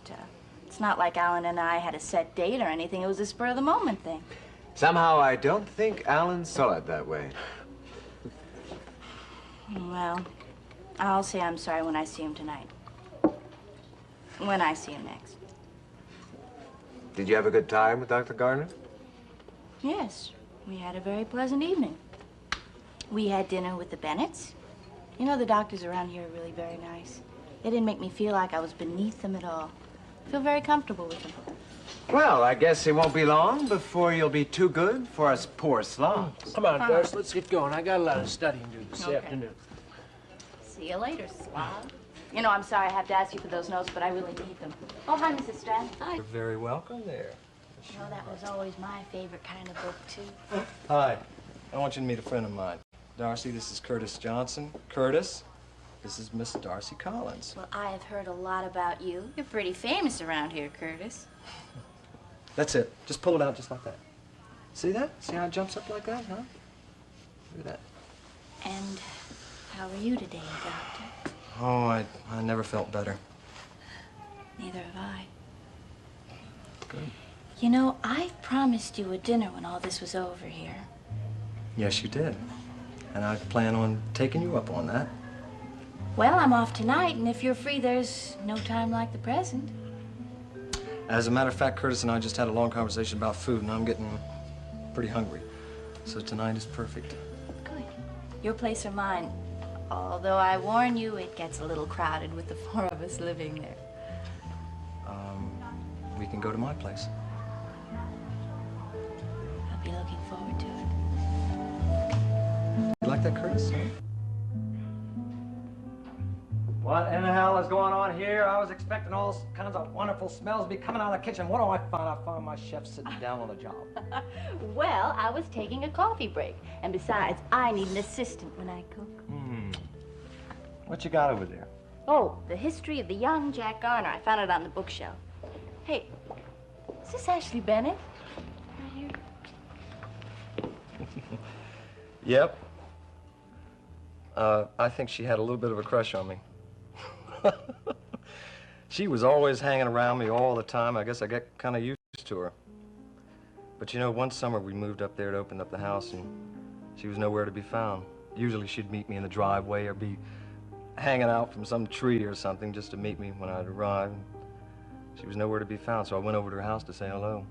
Speaker 2: it's not like Alan and I had a set date or anything. It was a spur-of-the-moment thing.
Speaker 3: Somehow, I don't think Alan saw it that way.
Speaker 2: Well, I'll say I'm sorry when I see him tonight. When I see him next.
Speaker 3: Did you have a good time with Dr. Garner?
Speaker 2: Yes, we had a very pleasant evening. We had dinner with the Bennetts. You know, the doctors around here are really very nice. They didn't make me feel like I was beneath them at all. I feel very comfortable with them.
Speaker 3: Well, I guess it won't be long before you'll be too good for us poor slobs.
Speaker 1: Come on, Darcy, let's get going. I got a lot of studying to do this afternoon.
Speaker 2: See you later, slob. You know, I'm sorry I have to ask you for those notes, but I really need them. Oh, hi, Mrs. Strand. Hi.
Speaker 10: You're very welcome there.
Speaker 2: You know, that was always my favorite kind of book, too.
Speaker 10: Hi. I want you to meet a friend of mine. Darcy, this is Curtis Johnson. Curtis, this is Miss Darcy Collins.
Speaker 2: Well, I have heard a lot about you. You're pretty famous around here, Curtis.
Speaker 10: That's it. Just pull it out just like that. See that? See how it jumps up like that, huh? Look at that.
Speaker 2: And how are you today, Doctor?
Speaker 10: Oh, I never felt better.
Speaker 2: Neither have I.
Speaker 10: Good.
Speaker 2: You know, I promised you a dinner when all this was over here.
Speaker 10: Yes, you did. And I plan on taking you up on that.
Speaker 2: Well, I'm off tonight, and if you're free, there's no time like the present.
Speaker 10: As a matter of fact, Curtis and I just had a long conversation about food, and I'm getting pretty hungry. So tonight is perfect.
Speaker 2: Good. Your place or mine. Although I warn you, it gets a little crowded with the 4 of us living there.
Speaker 10: We can go to my place.
Speaker 2: I'll be looking forward to it.
Speaker 10: You like that, Curtis?
Speaker 1: What in the hell is going on here? I was expecting all kinds of wonderful smells to be coming out of the kitchen. What do I find? I find my chef sitting down on the job.
Speaker 2: Well, I was taking a coffee break. And besides, I need an assistant when I cook.
Speaker 10: What you got over there?
Speaker 2: Oh, the history of the young Jack Garner. I found it on the bookshelf. Hey, is this Ashley Bennett? Right here?
Speaker 10: Yep. I think she had a little bit of a crush on me. She was always hanging around me all the time. I guess I got kind of used to her. But you know, one summer we moved up there to open up the house, and she was nowhere to be found. Usually she'd meet me in the driveway or be hanging out from some tree or something just to meet me when I'd arrive. She was nowhere to be found, so I went over to her house to say hello.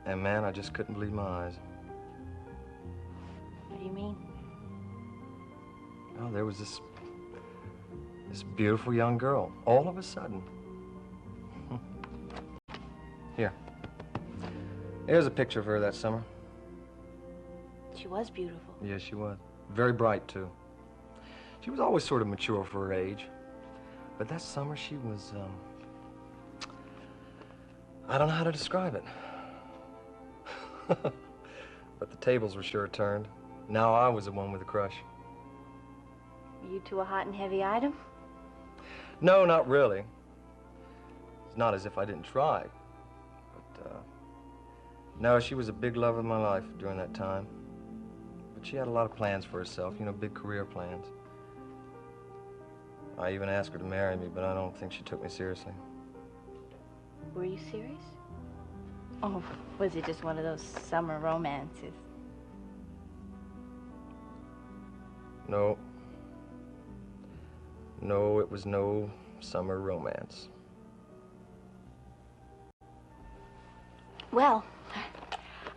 Speaker 10: And man, I just couldn't believe my eyes.
Speaker 2: What do you mean?
Speaker 10: Oh, there was this beautiful young girl, all of a sudden. Here. Here's a picture of her that summer.
Speaker 2: She was beautiful.
Speaker 10: Yes, she was. Very bright, too. She was always sort of mature for her age. But that summer, she was, I don't know how to describe it. But the tables were sure turned. Now I was the one with a crush.
Speaker 2: Were you two a hot and heavy item?
Speaker 10: No, not really. It's not as if I didn't try. But, no, she was a big love of my life during that time. But she had a lot of plans for herself, you know, big career plans. I even asked her to marry me, but I don't think she took me seriously.
Speaker 2: Were you serious? Oh, was it just one of those summer romances?
Speaker 10: No. No, it was no summer romance.
Speaker 2: Well,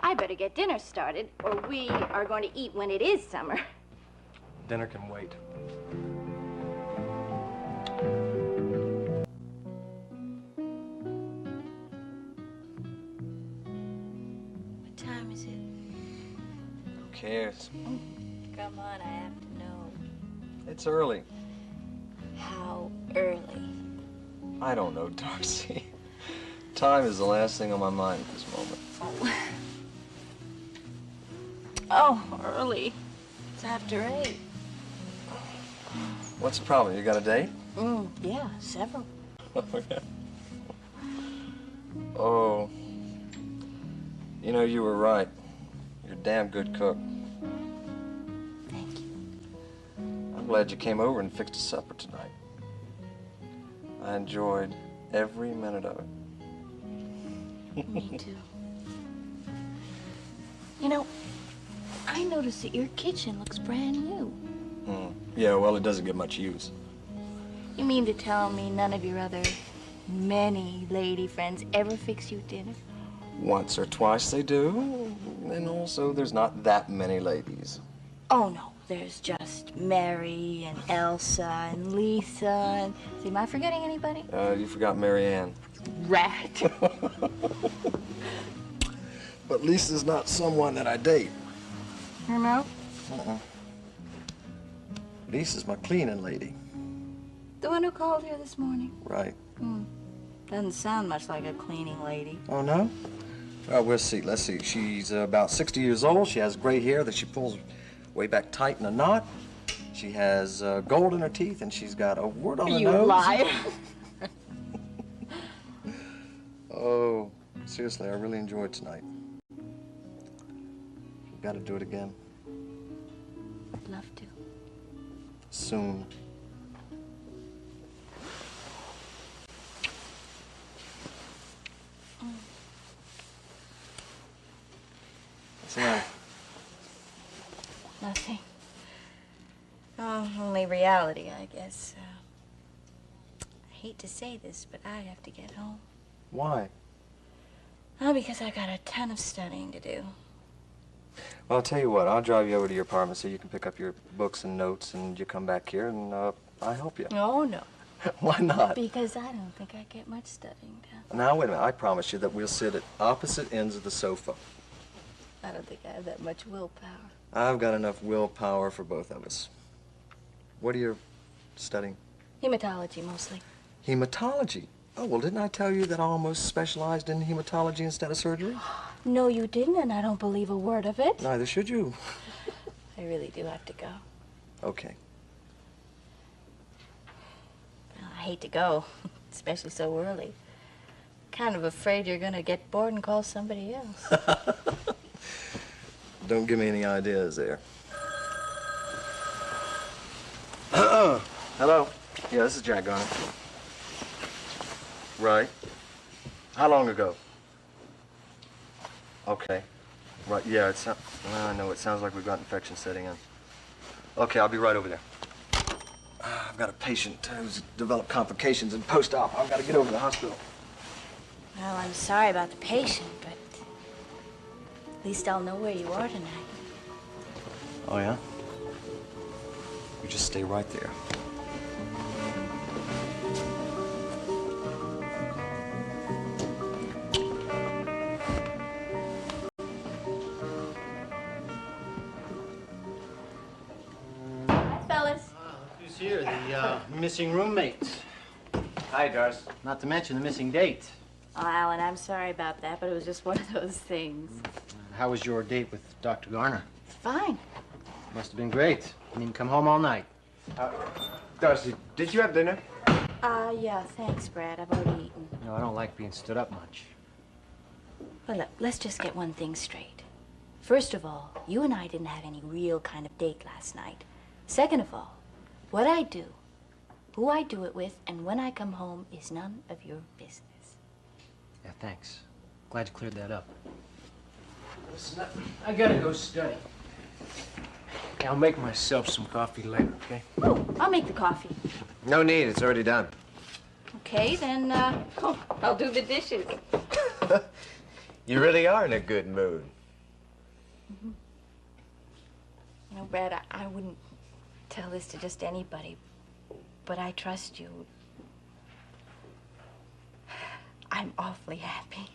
Speaker 2: I better get dinner started, or we are going to eat when it is summer.
Speaker 10: Dinner can wait.
Speaker 2: What time is it?
Speaker 10: Who cares?
Speaker 2: Come on, I have to know.
Speaker 10: It's early.
Speaker 2: How early?
Speaker 10: I don't know, Darcy. Time is the last thing on my mind at this moment.
Speaker 2: Oh, early. It's after 8.
Speaker 10: What's the problem? You got a date?
Speaker 2: Yeah, several.
Speaker 10: Oh. You know, you were right. You're a damn good cook.
Speaker 2: Thank you.
Speaker 10: I'm glad you came over and fixed a supper tonight. I enjoyed every minute of it.
Speaker 2: Me too. You know, I noticed that your kitchen looks brand new.
Speaker 10: Yeah, well, it doesn't get much use.
Speaker 2: You mean to tell me none of your other many lady friends ever fix you dinner?
Speaker 10: Once or twice they do. And also, there's not that many ladies.
Speaker 2: Oh, no. There's just Mary and Elsa and Lisa and... See, am I forgetting anybody?
Speaker 10: You forgot Mary Ann.
Speaker 2: Rat.
Speaker 10: But Lisa's not someone that I date.
Speaker 2: You know?
Speaker 10: Lisa's my cleaning lady.
Speaker 2: The one who called here this morning.
Speaker 10: Right.
Speaker 2: Doesn't sound much like a cleaning lady.
Speaker 10: Oh, no? Well, we'll see. Let's see. She's about 60 years old. She has gray hair that she pulls way back tight in a knot. She has gold in her teeth, and she's got a wart on her nose.
Speaker 2: You lie.
Speaker 10: Oh, seriously, I really enjoyed tonight. We've got to do it again.
Speaker 2: I'd love to.
Speaker 10: Soon. What's the matter?
Speaker 2: Nothing. Oh, only reality, I guess. I hate to say this, but I have to get home.
Speaker 10: Why?
Speaker 2: Oh, because I got a ton of studying to do.
Speaker 10: Well, I'll tell you what. I'll drive you over to your apartment so you can pick up your books and notes, and you come back here, and I'll help you.
Speaker 2: Oh, no.
Speaker 10: Why not?
Speaker 2: Because I don't think I get much studying done.
Speaker 10: Now, wait a minute. I promise you that we'll sit at opposite ends of the sofa.
Speaker 2: I don't think I have that much willpower.
Speaker 10: I've got enough willpower for both of us. What are you studying?
Speaker 2: Hematology, mostly.
Speaker 10: Hematology? Oh, well, didn't I tell you that I almost specialized in hematology instead of surgery?
Speaker 2: No, you didn't, and I don't believe a word of it.
Speaker 10: Neither should you.
Speaker 2: I really do have to go.
Speaker 10: Okay.
Speaker 2: Well, I hate to go, especially so early. Kind of afraid you're gonna get bored and call somebody else.
Speaker 10: Don't give me any ideas there. Hello? Yeah, this is Jack Garner. Right. How long ago? Okay. Right, yeah, well, I know, it sounds like we've got infection setting in. Okay, I'll be right over there. I've got a patient who's developed complications in post-op. I've got to get over to the hospital.
Speaker 2: Well, I'm sorry about the patient, but at least I'll know where you are tonight.
Speaker 10: Oh, yeah? You just stay right there.
Speaker 2: Hi, fellas.
Speaker 1: Who's here? The missing roommates. Hi, Darcy. Not to mention the missing date.
Speaker 2: Oh, Alan, I'm sorry about that, but it was just one of those things.
Speaker 1: How was your date with Dr. Garner?
Speaker 2: Fine.
Speaker 1: Must have been great. You didn't come home all night.
Speaker 3: Darcy, did you have dinner?
Speaker 2: Yeah, thanks, Brad. I've already eaten.
Speaker 1: No, I don't like being stood up much.
Speaker 2: Well, look, let's just get one thing straight. First of all, you and I didn't have any real kind of date last night. Second of all, what I do, who I do it with, and when I come home is none of your business.
Speaker 1: Yeah, thanks. Glad you cleared that up.
Speaker 4: Listen, I gotta go study. I'll make myself some coffee later, okay?
Speaker 2: Oh, I'll make the coffee.
Speaker 3: No need, it's already done.
Speaker 2: Okay, then, I'll do the dishes.
Speaker 3: You really are in a good mood.
Speaker 2: You know, Brad, I wouldn't tell this to just anybody, but I trust you. I'm awfully happy.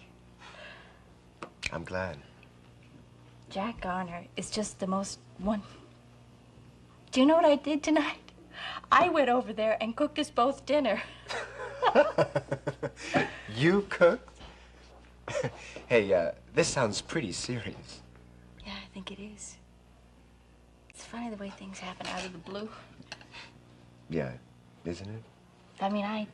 Speaker 3: I'm glad.
Speaker 2: Jack Garner is just the most one. Do you know what I did tonight? I went over there and cooked us both dinner.
Speaker 3: You cooked? Hey, this sounds pretty serious.
Speaker 2: Yeah, I think it is. It's funny the way things happen out of the blue.
Speaker 3: Yeah, isn't it?
Speaker 2: I mean, I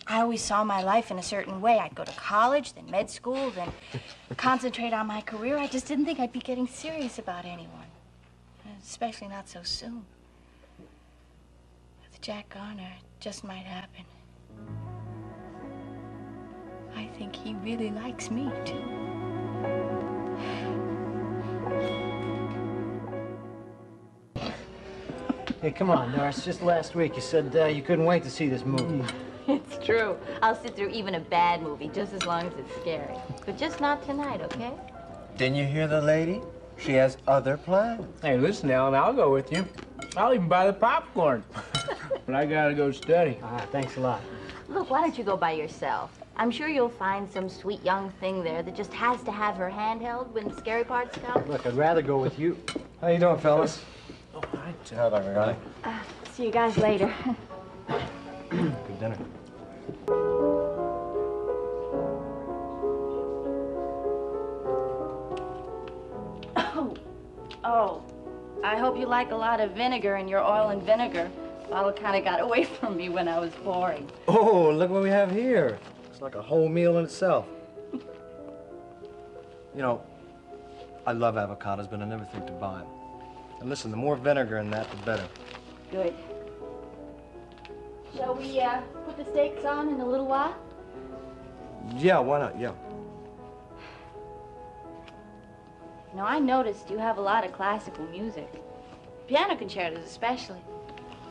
Speaker 2: always saw my life in a certain way. I'd go to college, then med school, then concentrate on my career. I just didn't think I'd be getting serious about anyone. Especially not so soon. With Jack Garner, it just might happen. I think he really likes me, too.
Speaker 1: Hey, come on, Darcy. Just last week you said you couldn't wait to see this movie.
Speaker 2: It's true. I'll sit through even a bad movie just as long as it's scary. But just not tonight, okay?
Speaker 3: Didn't you hear the lady? She has other plans.
Speaker 4: Hey, listen, Ellen, I'll go with you. I'll even buy the popcorn. But I gotta go study.
Speaker 1: Thanks a lot.
Speaker 2: Look, why don't you go by yourself? I'm sure you'll find some sweet young thing there that just has to have her hand held when the scary parts come.
Speaker 1: Look, I'd rather go with you.
Speaker 10: How you doing, fellas?
Speaker 1: Oh, hi, Tim.
Speaker 10: How, Dr. Guy?
Speaker 2: See you guys later.
Speaker 10: Good dinner.
Speaker 2: Oh, I hope you like a lot of vinegar in your oil and vinegar. Father kind of got away from me when I was pouring.
Speaker 10: Oh, look what we have here. It's like a whole meal in itself. You know, I love avocados, but I never think to buy them. And listen, the more vinegar in that, the better.
Speaker 2: Good. Shall we put the steaks on in a little while?
Speaker 10: Yeah, why not? Yeah.
Speaker 2: Now, I noticed you have a lot of classical music. Piano concertos especially.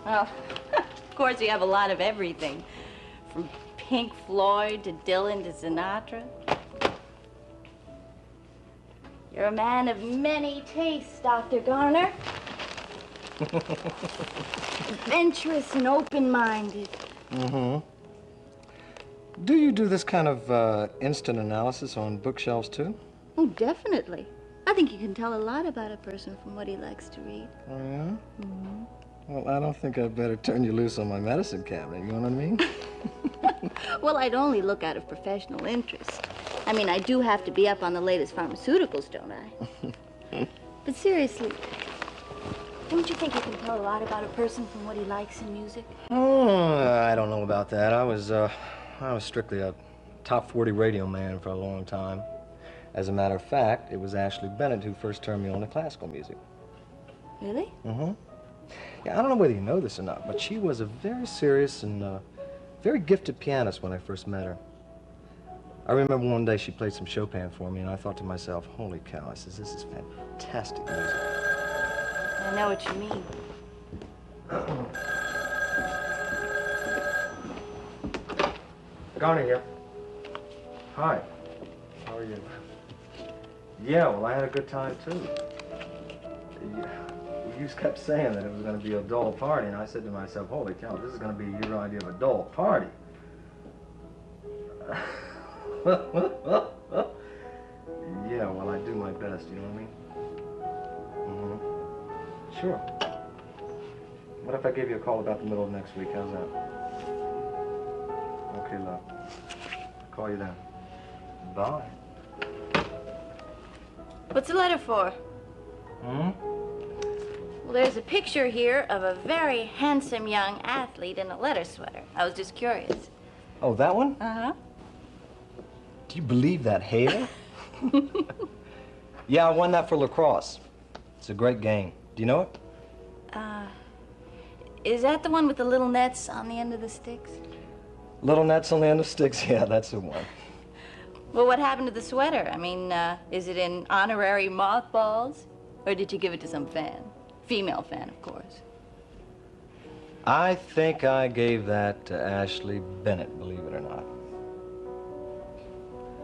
Speaker 2: Well, of course you have a lot of everything. From Pink Floyd to Dylan to Sinatra. You're a man of many tastes, Dr. Garner. Adventurous and open-minded.
Speaker 10: Mm-hmm. Do you do this kind of instant analysis on bookshelves, too?
Speaker 2: Oh, definitely. I think you can tell a lot about a person from what he likes to read.
Speaker 10: Oh, yeah?
Speaker 2: Mm-hmm.
Speaker 10: Well, I don't think I'd better turn you loose on my medicine cabinet, you know what I mean?
Speaker 2: Well, I'd only look out of professional interest. I mean, I do have to be up on the latest pharmaceuticals, don't I? But seriously, don't you think you can tell a lot about a person from what he likes in music?
Speaker 10: Oh, I don't know about that. I was strictly a top 40 radio man for a long time. As a matter of fact, it was Ashley Bennett who first turned me on to classical music.
Speaker 2: Really?
Speaker 10: Mm-hmm. Yeah, I don't know whether you know this or not, but she was a very serious and very gifted pianist when I first met her. I remember one day she played some Chopin for me, and I thought to myself, holy cow, I says, this is fantastic music.
Speaker 2: I know what you mean.
Speaker 10: Garner here. Hi. How are you? Yeah, well, I had a good time, too. You just kept saying that it was going to be a dull party, and I said to myself, holy cow, this is going to be your idea of a dull party. Yeah, well, I do my best, you know what I mean? Mm-hmm. Sure. What if I gave you a call about the middle of next week? How's that? Okay, love. I'll call you then. Bye.
Speaker 2: What's the letter for?
Speaker 10: Hmm?
Speaker 2: Well, there's a picture here of a very handsome young athlete in a leather sweater. I was just curious.
Speaker 10: Oh, that one?
Speaker 2: Uh-huh.
Speaker 10: Do you believe that hair? Yeah, I won that for lacrosse. It's a great game. Do you know it?
Speaker 2: Is that the one with the little nets on the end of the sticks?
Speaker 10: Little nets on the end of sticks? Yeah, that's the one.
Speaker 2: Well, what happened to the sweater? I mean, is it in honorary mothballs? Or did you give it to some fan? Female fan, of course.
Speaker 10: I think I gave that to Ashley Bennett, believe it or not.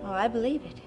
Speaker 2: Oh, I believe it.